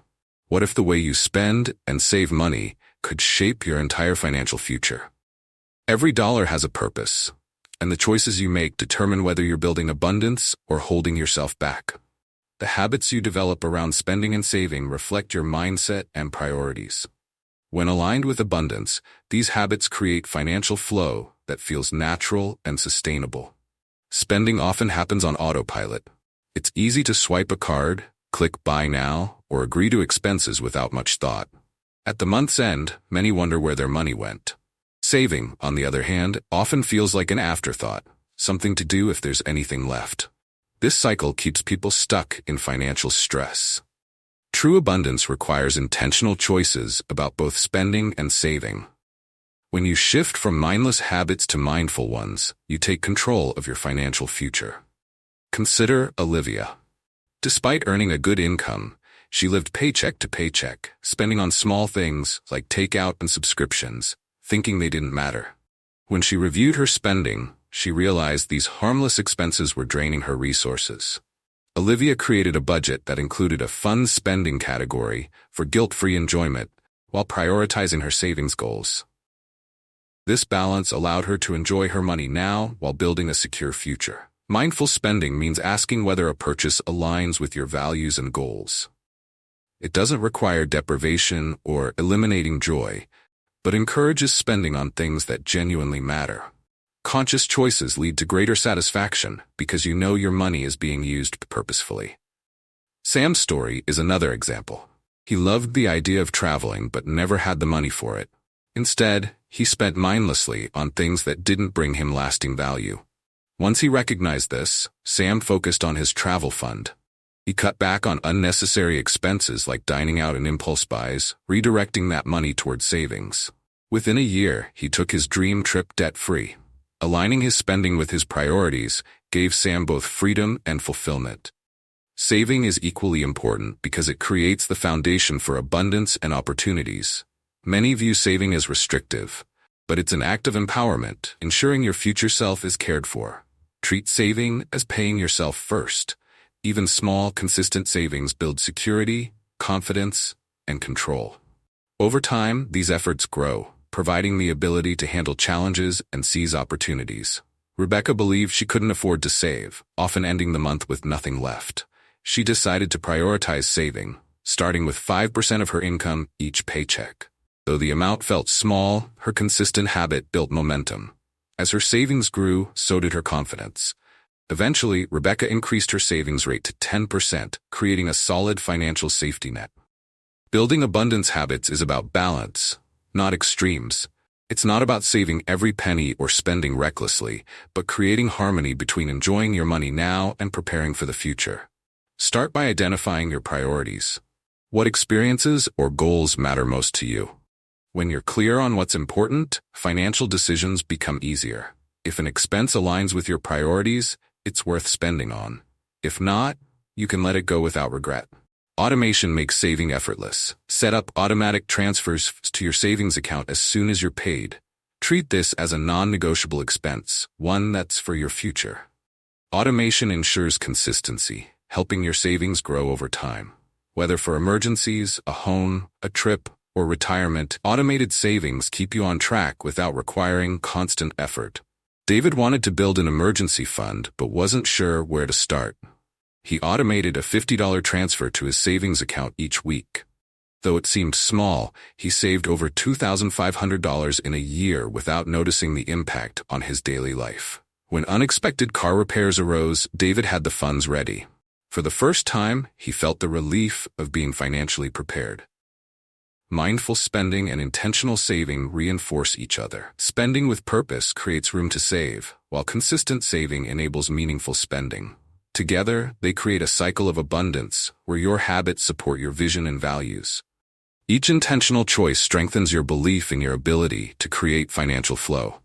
What if the way you spend and save money could shape your entire financial future? Every dollar has a purpose, and the choices you make determine whether you're building abundance or holding yourself back. The habits you develop around spending and saving reflect your mindset and priorities. When aligned with abundance, these habits create financial flow that feels natural and sustainable. Spending often happens on autopilot. It's easy to swipe a card, click buy now, or agree to expenses without much thought. At the month's end, many wonder where their money went. Saving, on the other hand, often feels like an afterthought, something to do if there's anything left. This cycle keeps people stuck in financial stress. True abundance requires intentional choices about both spending and saving. When you shift from mindless habits to mindful ones, you take control of your financial future. Consider Olivia. Despite earning a good income, she lived paycheck to paycheck, spending on small things like takeout and subscriptions, thinking they didn't matter. When she reviewed her spending, she realized these harmless expenses were draining her resources. Olivia created a budget that included a fun spending category for guilt-free enjoyment while prioritizing her savings goals. This balance allowed her to enjoy her money now while building a secure future. Mindful spending means asking whether a purchase aligns with your values and goals. It doesn't require deprivation or eliminating joy, but encourages spending on things that genuinely matter. Conscious choices lead to greater satisfaction because you know your money is being used purposefully. Sam's story is another example. He loved the idea of traveling but never had the money for it. Instead, he spent mindlessly on things that didn't bring him lasting value. Once he recognized this, Sam focused on his travel fund. He cut back on unnecessary expenses like dining out and impulse buys, redirecting that money toward savings. Within a year, he took his dream trip debt-free. Aligning his spending with his priorities gave Sam both freedom and fulfillment. Saving is equally important because it creates the foundation for abundance and opportunities. Many view saving as restrictive, but it's an act of empowerment, ensuring your future self is cared for. Treat saving as paying yourself first. Even small, consistent savings build security, confidence, and control. Over time, these efforts grow, providing the ability to handle challenges and seize opportunities. Rebecca believed she couldn't afford to save, often ending the month with nothing left. She decided to prioritize saving, starting with 5% of her income each paycheck. Though the amount felt small, her consistent habit built momentum. As her savings grew, so did her confidence. Eventually, Rebecca increased her savings rate to 10%, creating a solid financial safety net. Building abundance habits is about balance, not extremes. It's not about saving every penny or spending recklessly, but creating harmony between enjoying your money now and preparing for the future. Start by identifying your priorities. What experiences or goals matter most to you? When you're clear on what's important, financial decisions become easier. If an expense aligns with your priorities, it's worth spending on. If not, you can let it go without regret. Automation makes saving effortless. Set up automatic transfers to your savings account as soon as you're paid. Treat this as a non-negotiable expense, one that's for your future. Automation ensures consistency, helping your savings grow over time. Whether for emergencies, a home, a trip, or retirement, automated savings keep you on track without requiring constant effort. David wanted to build an emergency fund but wasn't sure where to start. He automated a $50 transfer to his savings account each week. Though it seemed small, he saved over $2,500 in a year without noticing the impact on his daily life. When unexpected car repairs arose, David had the funds ready. For the first time, he felt the relief of being financially prepared. Mindful spending and intentional saving reinforce each other. Spending with purpose creates room to save, while consistent saving enables meaningful spending. Together, they create a cycle of abundance where your habits support your vision and values. Each intentional choice strengthens your belief in your ability to create financial flow.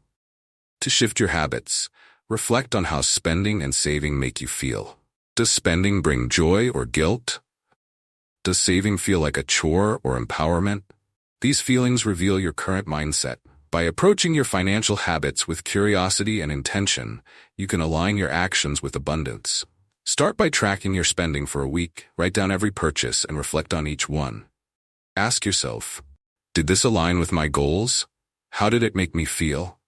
To shift your habits, reflect on how spending and saving make you feel. Does spending bring joy or guilt? Does saving feel like a chore or empowerment? These feelings reveal your current mindset. By approaching your financial habits with curiosity and intention, you can align your actions with abundance. Start by tracking your spending for a week. Write down every purchase and reflect on each one. Ask yourself, did this align with my goals? How did it make me feel?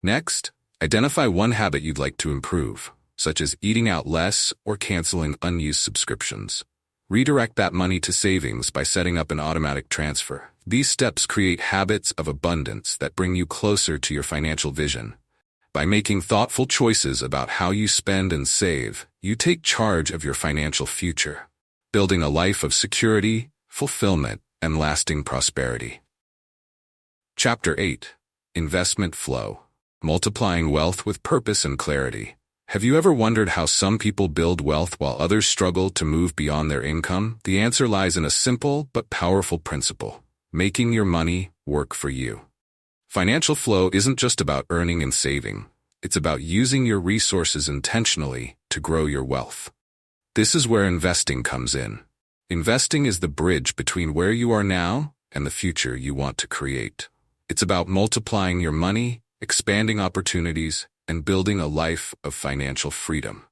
Next, identify one habit you'd like to improve, such as eating out less or canceling unused subscriptions. Redirect that money to savings by setting up an automatic transfer. These steps create habits of abundance that bring you closer to your financial vision. By making thoughtful choices about how you spend and save, you take charge of your financial future, building a life of security, fulfillment, and lasting prosperity. Chapter 8. Investment Flow. Multiplying wealth with purpose and clarity. Have you ever wondered how some people build wealth while others struggle to move beyond their income? The answer lies in a simple but powerful principle: making your money work for you. Financial flow isn't just about earning and saving. It's about using your resources intentionally to grow your wealth. This is where investing comes in. Investing is the bridge between where you are now and the future you want to create. It's about multiplying your money, expanding opportunities, and building a life of financial freedom.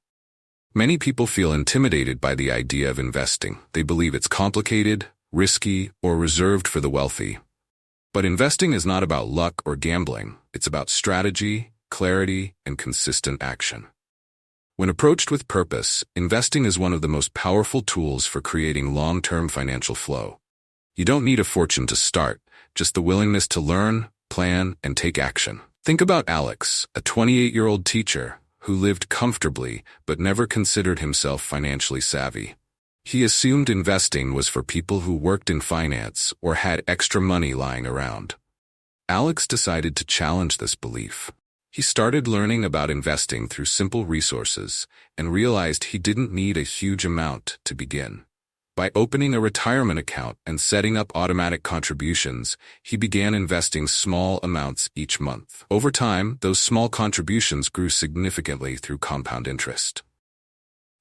Many people feel intimidated by the idea of investing. They believe it's complicated, risky, or reserved for the wealthy. But investing is not about luck or gambling. It's about strategy, clarity, and consistent action. When approached with purpose, investing is one of the most powerful tools for creating long-term financial flow. You don't need a fortune to start, just the willingness to learn, plan, and take action. Think about Alex, a 28-year-old teacher who lived comfortably but never considered himself financially savvy. He assumed investing was for people who worked in finance or had extra money lying around. Alex decided to challenge this belief. He started learning about investing through simple resources and realized he didn't need a huge amount to begin. By opening a retirement account and setting up automatic contributions, he began investing small amounts each month. Over time, those small contributions grew significantly through compound interest.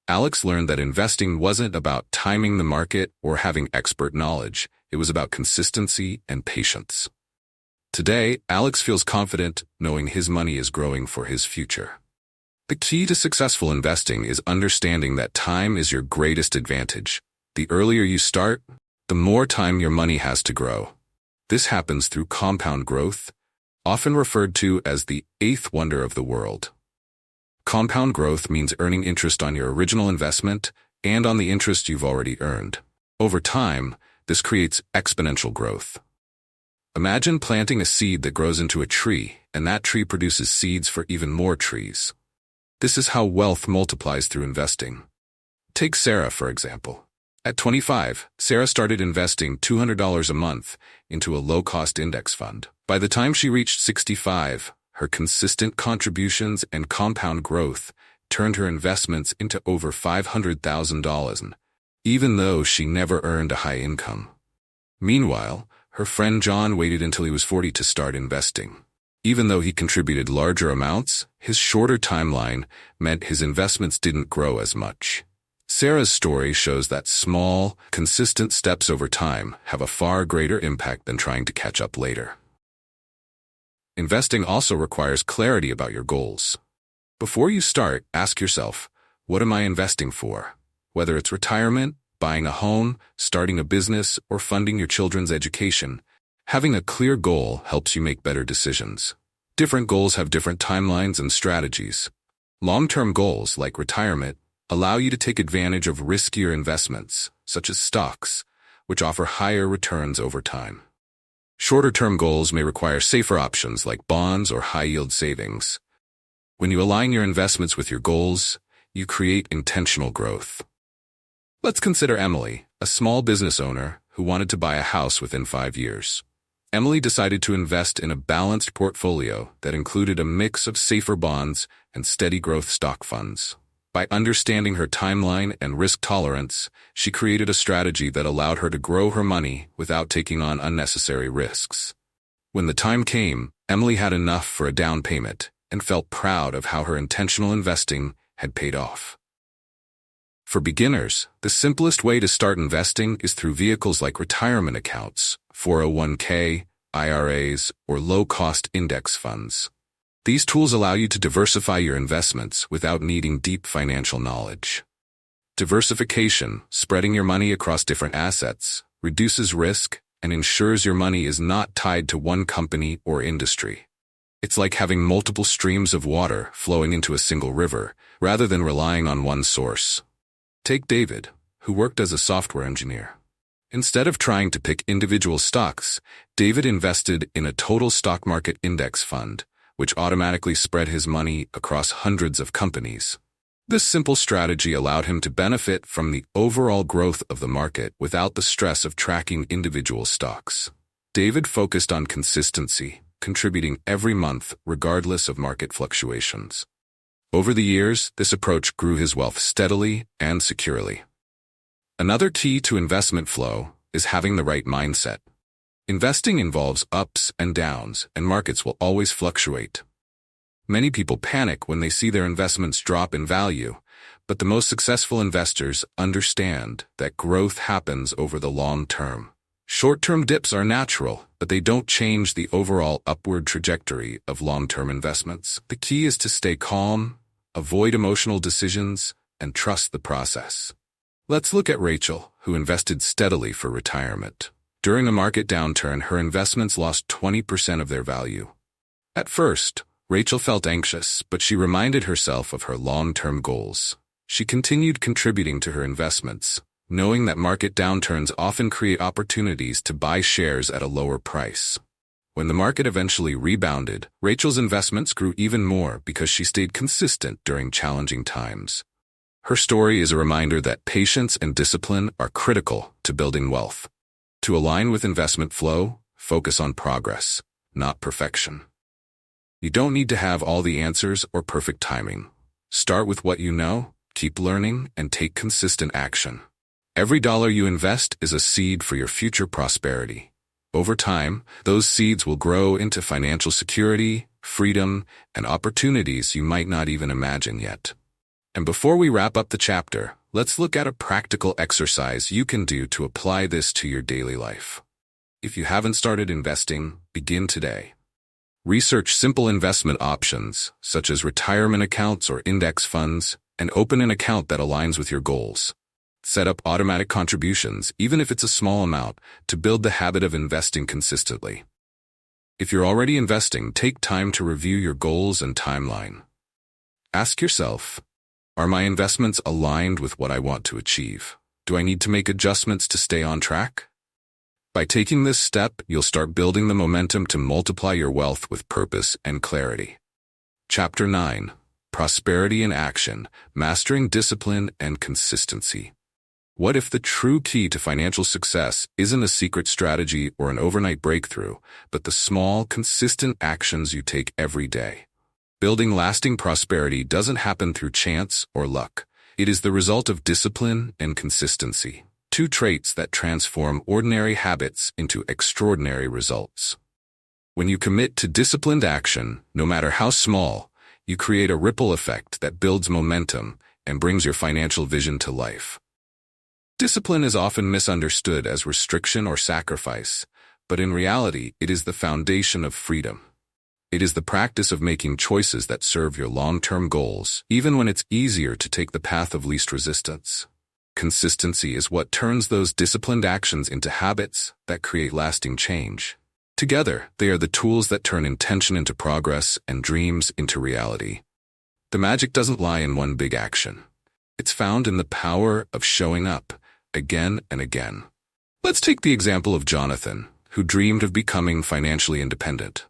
Alex learned that investing wasn't about timing the market or having expert knowledge. It was about consistency and patience. Today, Alex feels confident knowing his money is growing for his future. The key to successful investing is understanding that time is your greatest advantage. The earlier you start, the more time your money has to grow. This happens through compound growth, often referred to as the eighth wonder of the world. Compound growth means earning interest on your original investment and on the interest you've already earned. Over time, this creates exponential growth. Imagine planting a seed that grows into a tree, and that tree produces seeds for even more trees. This is how wealth multiplies through investing. Take Sarah, for example. At 25, Sarah started investing $200 a month into a low-cost index fund. By the time she reached 65, her consistent contributions and compound growth turned her investments into over $500,000, even though she never earned a high income. Meanwhile, her friend John waited until he was 40 to start investing. Even though he contributed larger amounts, his shorter timeline meant his investments didn't grow as much. Sarah's story shows that small, consistent steps over time have a far greater impact than trying to catch up later. Investing also requires clarity about your goals. Before you start, ask yourself, what am I investing for? Whether it's retirement, buying a home, starting a business, or funding your children's education, having a clear goal helps you make better decisions. Different goals have different timelines and strategies. Long-term goals, like retirement, allow you to take advantage of riskier investments, such as stocks, which offer higher returns over time. Shorter-term goals may require safer options like bonds or high-yield savings. When you align your investments with your goals, you create intentional growth. Let's consider Emily, a small business owner who wanted to buy a house within 5 years. Emily decided to invest in a balanced portfolio that included a mix of safer bonds and steady growth stock funds. By understanding her timeline and risk tolerance, she created a strategy that allowed her to grow her money without taking on unnecessary risks. When the time came, Emily had enough for a down payment and felt proud of how her intentional investing had paid off. For beginners, the simplest way to start investing is through vehicles like retirement accounts, 401k, IRAs, or low-cost index funds. These tools allow you to diversify your investments without needing deep financial knowledge. Diversification, spreading your money across different assets, reduces risk and ensures your money is not tied to one company or industry. It's like having multiple streams of water flowing into a single river, rather than relying on one source. Take David, who worked as a software engineer. Instead of trying to pick individual stocks, David invested in a total stock market index fund, which automatically spread his money across hundreds of companies. This simple strategy allowed him to benefit from the overall growth of the market without the stress of tracking individual stocks. David focused on consistency, contributing every month regardless of market fluctuations. Over the years, this approach grew his wealth steadily and securely. Another key to investment flow is having the right mindset. Investing involves ups and downs, and markets will always fluctuate. Many people panic when they see their investments drop in value, but the most successful investors understand that growth happens over the long term. Short-term dips are natural, but they don't change the overall upward trajectory of long-term investments. The key is to stay calm, avoid emotional decisions, and trust the process. Let's look at Rachel, who invested steadily for retirement. During a market downturn, her investments lost 20% of their value. At first, Rachel felt anxious, but she reminded herself of her long-term goals. She continued contributing to her investments, knowing that market downturns often create opportunities to buy shares at a lower price. When the market eventually rebounded, Rachel's investments grew even more because she stayed consistent during challenging times. Her story is a reminder that patience and discipline are critical to building wealth. To align with investment flow, focus on progress, not perfection. You don't need to have all the answers or perfect timing. Start with what you know, keep learning, and take consistent action. Every dollar you invest is a seed for your future prosperity. Over time, those seeds will grow into financial security, freedom, and opportunities you might not even imagine yet. And before we wrap up the chapter, let's look at a practical exercise you can do to apply this to your daily life. If you haven't started investing, begin today. Research simple investment options, such as retirement accounts or index funds, and open an account that aligns with your goals. Set up automatic contributions, even if it's a small amount, to build the habit of investing consistently. If you're already investing, take time to review your goals and timeline. Ask yourself, are my investments aligned with what I want to achieve? Do I need to make adjustments to stay on track? By taking this step, you'll start building the momentum to multiply your wealth with purpose and clarity. Chapter 9. Prosperity in Action, Mastering Discipline and Consistency. What if the true key to financial success isn't a secret strategy or an overnight breakthrough, but the small, consistent actions you take every day? Building lasting prosperity doesn't happen through chance or luck. It is the result of discipline and consistency, two traits that transform ordinary habits into extraordinary results. When you commit to disciplined action, no matter how small, you create a ripple effect that builds momentum and brings your financial vision to life. Discipline is often misunderstood as restriction or sacrifice, but in reality, it is the foundation of freedom. It is the practice of making choices that serve your long-term goals, even when it's easier to take the path of least resistance. Consistency is what turns those disciplined actions into habits that create lasting change. Together, they are the tools that turn intention into progress and dreams into reality. The magic doesn't lie in one big action. It's found in the power of showing up again and again. Let's take the example of Jonathan, who dreamed of becoming financially independent.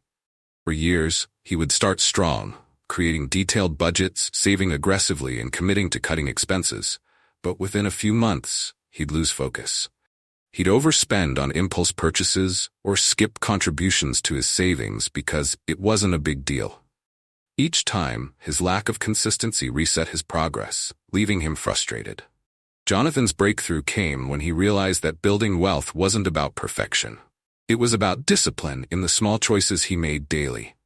For years, he would start strong, creating detailed budgets, saving aggressively, and committing to cutting expenses. But within a few months, he'd lose focus. He'd overspend on impulse purchases or skip contributions to his savings because it wasn't a big deal. Each time, his lack of consistency reset his progress, leaving him frustrated. Jonathan's breakthrough came when he realized that building wealth wasn't about perfection. It was about discipline in the small choices he made daily.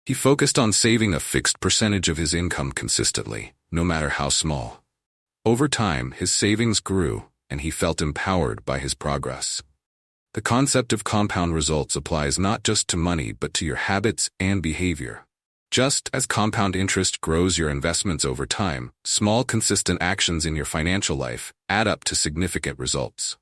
He focused on saving a fixed percentage of his income consistently, no matter how small. Over time, his savings grew, and he felt empowered by his progress. The concept of compound results applies not just to money but to your habits and behavior. Just as compound interest grows your investments over time, small consistent actions in your financial life add up to significant results.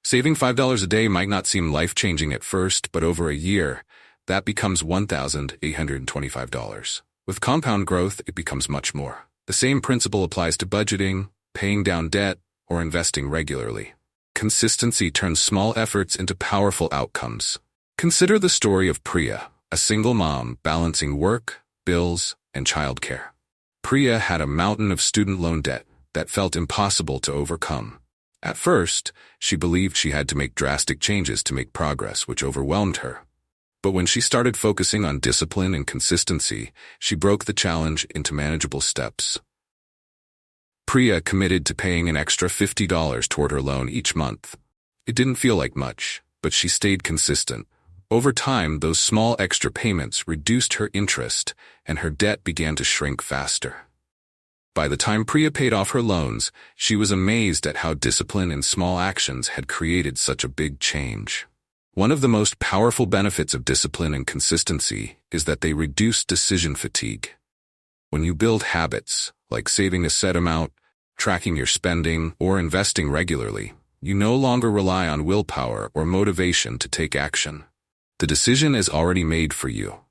Saving $5 a day might not seem life-changing at first, but over a year, that becomes $1,825. With compound growth, it becomes much more. The same principle applies to budgeting, paying down debt, or investing regularly. Consistency turns small efforts into powerful outcomes. Consider the story of Priya, a single mom balancing work, bills, and childcare. Priya had a mountain of student loan debt that felt impossible to overcome. At first, she believed she had to make drastic changes to make progress, which overwhelmed her. But when she started focusing on discipline and consistency, she broke the challenge into manageable steps. Priya committed to paying an extra $50 toward her loan each month. It didn't feel like much, but she stayed consistent. Over time, those small extra payments reduced her interest, and her debt began to shrink faster. By the time Priya paid off her loans, she was amazed at how discipline and small actions had created such a big change. One of the most powerful benefits of discipline and consistency is that they reduce decision fatigue. When you build habits, like saving a set amount, tracking your spending, or investing regularly, you no longer rely on willpower or motivation to take action. The decision is already made for you.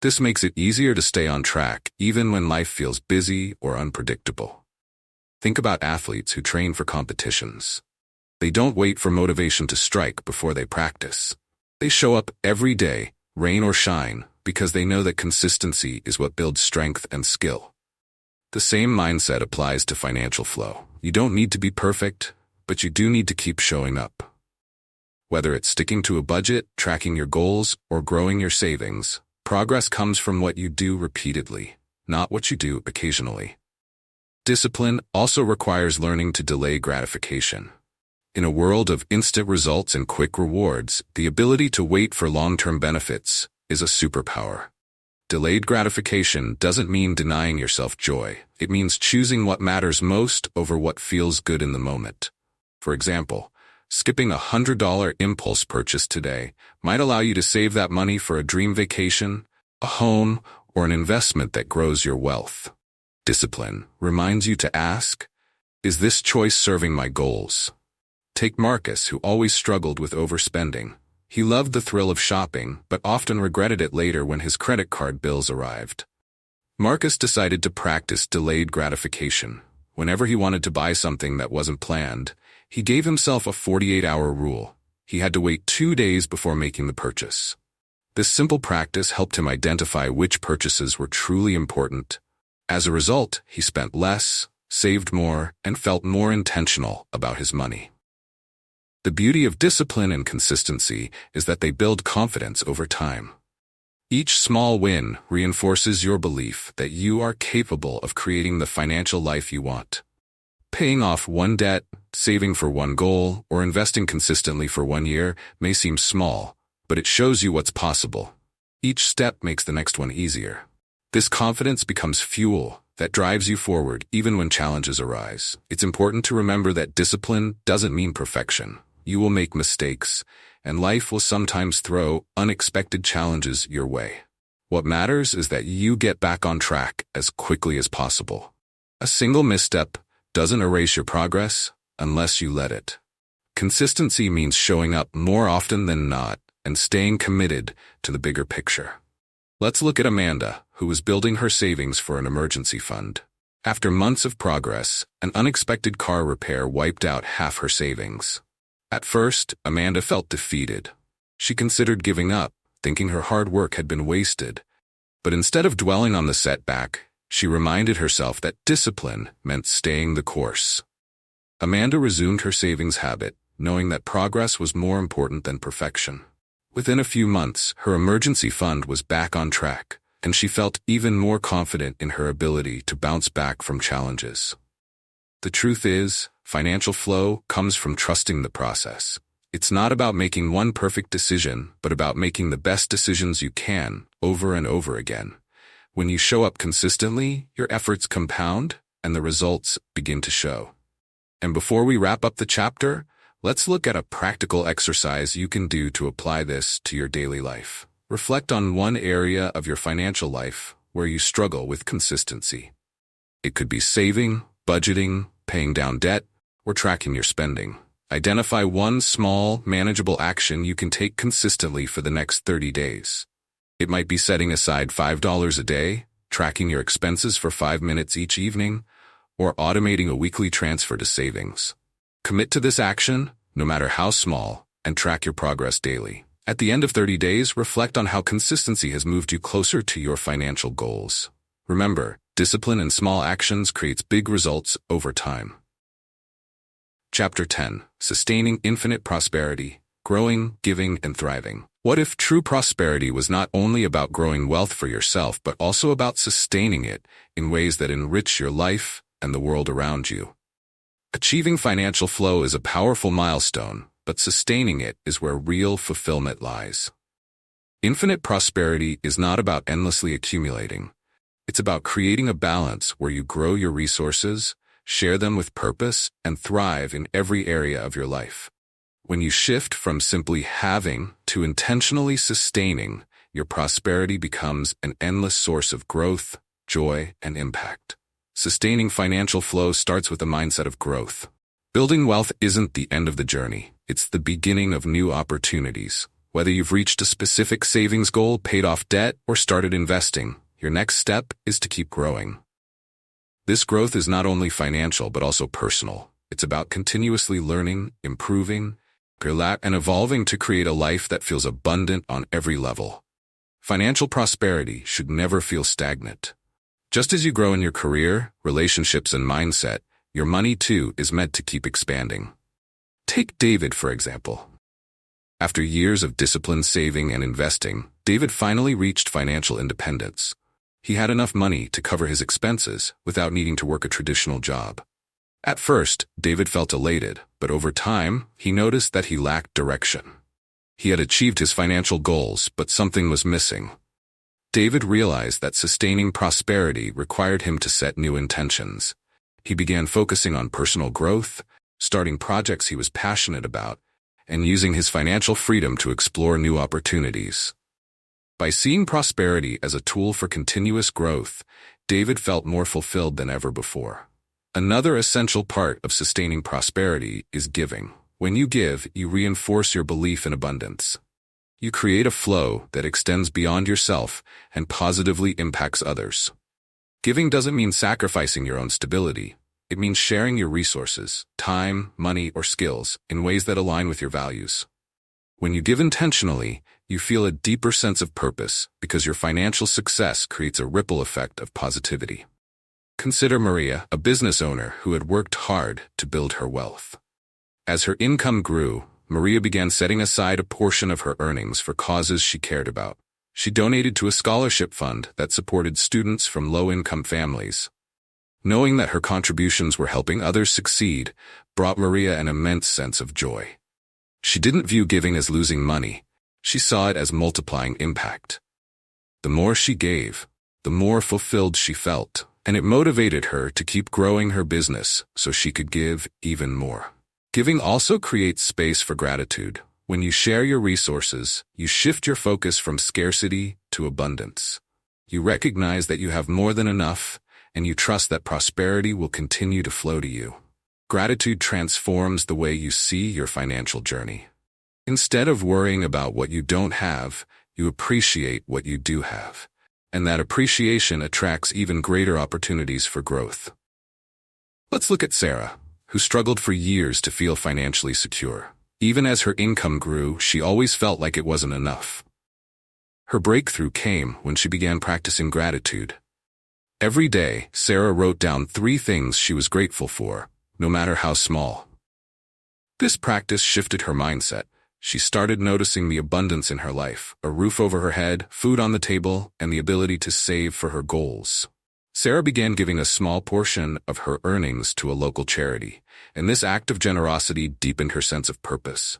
This makes it easier to stay on track even when life feels busy or unpredictable. Think about athletes who train for competitions. They don't wait for motivation to strike before they practice. They show up every day, rain or shine, because they know that consistency is what builds strength and skill. The same mindset applies to financial flow. You don't need to be perfect, but you do need to keep showing up. Whether it's sticking to a budget, tracking your goals, or growing your savings, progress comes from what you do repeatedly, not what you do occasionally. Discipline also requires learning to delay gratification. In a world of instant results and quick rewards, the ability to wait for long-term benefits is a superpower. Delayed gratification doesn't mean denying yourself joy. It means choosing what matters most over what feels good in the moment. For example, skipping a $100 impulse purchase today might allow you to save that money for a dream vacation, a home, or an investment that grows your wealth. Discipline reminds you to ask, is this choice serving my goals? Take Marcus, who always struggled with overspending. He loved the thrill of shopping, but often regretted it later when his credit card bills arrived. Marcus decided to practice delayed gratification. Whenever he wanted to buy something that wasn't planned, he gave himself a 48-hour rule. He had to wait 2 days before making the purchase. This simple practice helped him identify which purchases were truly important. As a result, he spent less, saved more, and felt more intentional about his money. The beauty of discipline and consistency is that they build confidence over time. Each small win reinforces your belief that you are capable of creating the financial life you want. Paying off one debt, saving for one goal, or investing consistently for 1 year may seem small, but it shows you what's possible. Each step makes the next one easier. This confidence becomes fuel that drives you forward even when challenges arise. It's important to remember that discipline doesn't mean perfection. You will make mistakes, and life will sometimes throw unexpected challenges your way. What matters is that you get back on track as quickly as possible. A single misstep doesn't erase your progress unless you let it. Consistency means showing up more often than not and staying committed to the bigger picture. Let's look at Amanda, who was building her savings for an emergency fund. After months of progress, an unexpected car repair wiped out half her savings. At first, Amanda felt defeated. She considered giving up, thinking her hard work had been wasted. But instead of dwelling on the setback, she reminded herself that discipline meant staying the course. Amanda resumed her savings habit, knowing that progress was more important than perfection. Within a few months, her emergency fund was back on track, and she felt even more confident in her ability to bounce back from challenges. The truth is, financial flow comes from trusting the process. It's not about making one perfect decision, but about making the best decisions you can, over and over again. When you show up consistently, your efforts compound, and the results begin to show. And before we wrap up the chapter, let's look at a practical exercise you can do to apply this to your daily life. Reflect on one area of your financial life where you struggle with consistency. It could be saving, budgeting, paying down debt, or tracking your spending. Identify one small, manageable action you can take consistently for the next 30 days. It might be setting aside $5 a day, tracking your expenses for 5 minutes each evening, or automating a weekly transfer to savings. Commit to this action, no matter how small, and track your progress daily. At the end of 30 days, reflect on how consistency has moved you closer to your financial goals. Remember, discipline and small actions creates big results over time. Chapter 10. Sustaining Infinite Prosperity, Growing, Giving, and Thriving. What if true prosperity was not only about growing wealth for yourself, but also about sustaining it in ways that enrich your life and the world around you? Achieving financial flow is a powerful milestone, but sustaining it is where real fulfillment lies. Infinite prosperity is not about endlessly accumulating. It's about creating a balance where you grow your resources, share them with purpose, and thrive in every area of your life. When you shift from simply having to intentionally sustaining, your prosperity becomes an endless source of growth, joy, and impact. Sustaining financial flow starts with a mindset of growth. Building wealth isn't the end of the journey. It's the beginning of new opportunities. Whether you've reached a specific savings goal, paid off debt, or started investing, your next step is to keep growing. This growth is not only financial but also personal. It's about continuously learning, improving, and evolving to create a life that feels abundant on every level. Financial prosperity should never feel stagnant. Just as you grow in your career, relationships, and mindset, your money too is meant to keep expanding. Take David, for example. After years of disciplined saving and investing, David finally reached financial independence. He had enough money to cover his expenses without needing to work a traditional job. At first, David felt elated, but over time, he noticed that he lacked direction. He had achieved his financial goals, but something was missing. David realized that sustaining prosperity required him to set new intentions. He began focusing on personal growth, starting projects he was passionate about, and using his financial freedom to explore new opportunities. By seeing prosperity as a tool for continuous growth, David felt more fulfilled than ever before. Another essential part of sustaining prosperity is giving. When you give, you reinforce your belief in abundance. You create a flow that extends beyond yourself and positively impacts others. Giving doesn't mean sacrificing your own stability. It means sharing your resources, time, money, or skills in ways that align with your values. When you give intentionally, you feel a deeper sense of purpose because your financial success creates a ripple effect of positivity. Consider Maria, a business owner who had worked hard to build her wealth. As her income grew, Maria began setting aside a portion of her earnings for causes she cared about. She donated to a scholarship fund that supported students from low-income families. Knowing that her contributions were helping others succeed brought Maria an immense sense of joy. She didn't view giving as losing money. She saw it as multiplying impact. The more she gave, the more fulfilled she felt, and it motivated her to keep growing her business so she could give even more. Giving also creates space for gratitude. When you share your resources, you shift your focus from scarcity to abundance. You recognize that you have more than enough, and you trust that prosperity will continue to flow to you. Gratitude transforms the way you see your financial journey. Instead of worrying about what you don't have, you appreciate what you do have. And that appreciation attracts even greater opportunities for growth. Let's look at Sarah, who struggled for years to feel financially secure. Even as her income grew, she always felt like it wasn't enough. Her breakthrough came when she began practicing gratitude. Every day, Sarah wrote down 3 things she was grateful for, no matter how small. This practice shifted her mindset. She started noticing the abundance in her life, a roof over her head, food on the table, and the ability to save for her goals. Sarah began giving a small portion of her earnings to a local charity, and this act of generosity deepened her sense of purpose.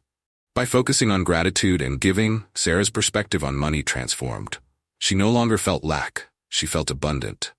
By focusing on gratitude and giving, Sarah's perspective on money transformed. She no longer felt lack, she felt abundant.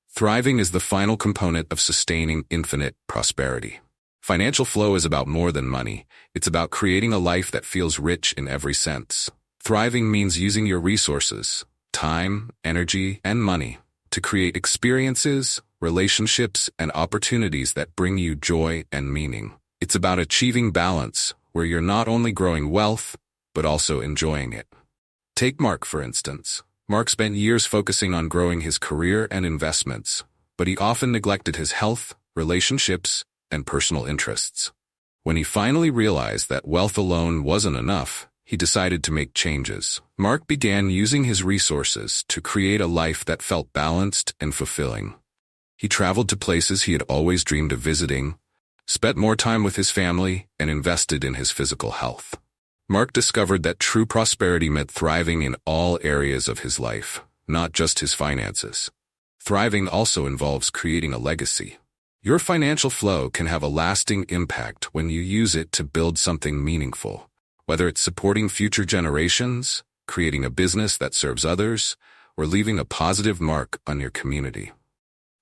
Thriving is the final component of sustaining infinite prosperity. Financial flow is about more than money. It's about creating a life that feels rich in every sense. Thriving means using your resources, time, energy, and money to create experiences, relationships, and opportunities that bring you joy and meaning. It's about achieving balance, where you're not only growing wealth, but also enjoying it. Take Mark, for instance. Mark spent years focusing on growing his career and investments, but he often neglected his health, relationships, and personal interests. When he finally realized that wealth alone wasn't enough, he decided to make changes. Mark began using his resources to create a life that felt balanced and fulfilling. He traveled to places he had always dreamed of visiting, spent more time with his family, and invested in his physical health. Mark discovered that true prosperity meant thriving in all areas of his life, not just his finances. Thriving also involves creating a legacy. Your financial flow can have a lasting impact when you use it to build something meaningful, whether it's supporting future generations, creating a business that serves others, or leaving a positive mark on your community.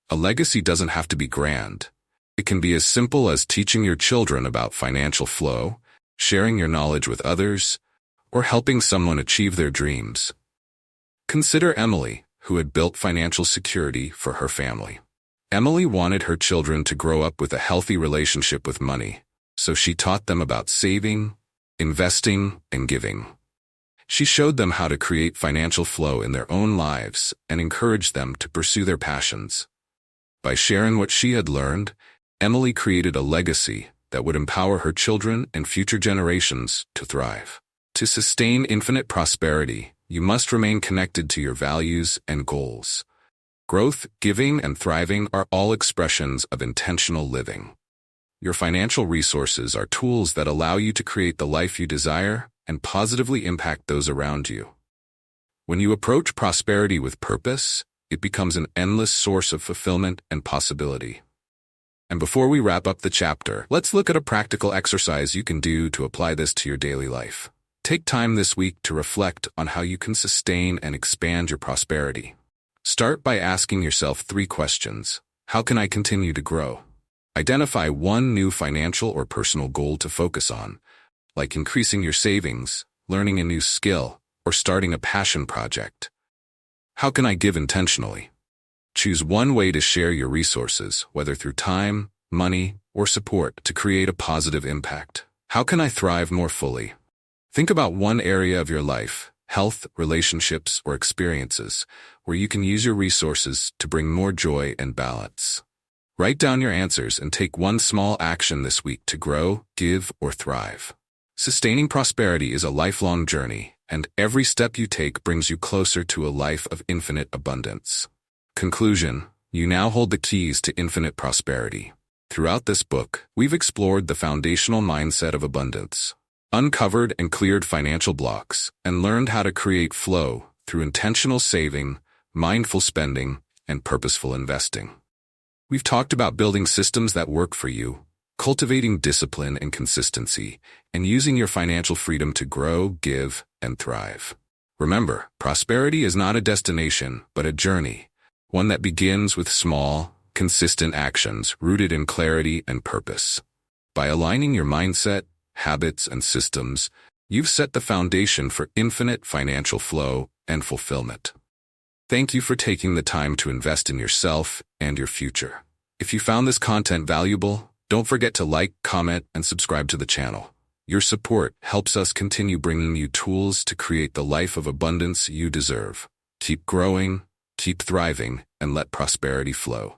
A legacy doesn't have to be grand. It can be as simple as teaching your children about financial flow, sharing your knowledge with others, or helping someone achieve their dreams. Consider Emily, who had built financial security for her family. Emily wanted her children to grow up with a healthy relationship with money, so she taught them about saving, investing, and giving. She showed them how to create financial flow in their own lives and encouraged them to pursue their passions. By sharing what she had learned, Emily created a legacy that would empower her children and future generations to thrive. To sustain infinite prosperity, you must remain connected to your values and goals. Growth, giving, and thriving are all expressions of intentional living. Your financial resources are tools that allow you to create the life you desire and positively impact those around you. When you approach prosperity with purpose, it becomes an endless source of fulfillment and possibility. And before we wrap up the chapter, let's look at a practical exercise you can do to apply this to your daily life. Take time this week to reflect on how you can sustain and expand your prosperity. Start by asking yourself 3 questions. How can I continue to grow? Identify one new financial or personal goal to focus on, like increasing your savings, learning a new skill, or starting a passion project. How can I give intentionally? Choose one way to share your resources, whether through time, money, or support, to create a positive impact. How can I thrive more fully? Think about one area of your life, health, relationships, or experiences, where you can use your resources to bring more joy and balance. Write down your answers and take one small action this week to grow, give, or thrive. Sustaining prosperity is a lifelong journey, and every step you take brings you closer to a life of infinite abundance. Conclusion: you now hold the keys to infinite prosperity. Throughout this book, we've explored the foundational mindset of abundance, uncovered and cleared financial blocks, and learned how to create flow through intentional saving, mindful spending, and purposeful investing. We've talked about building systems that work for you, cultivating discipline and consistency, and using your financial freedom to grow, give, and thrive. Remember, prosperity is not a destination, but a journey, one that begins with small, consistent actions rooted in clarity and purpose. By aligning your mindset, habits, and systems, you've set the foundation for infinite financial flow and fulfillment. Thank you for taking the time to invest in yourself and your future. If you found this content valuable, don't forget to like, comment, and subscribe to the channel. Your support helps us continue bringing you tools to create the life of abundance you deserve. Keep growing, keep thriving, and let prosperity flow.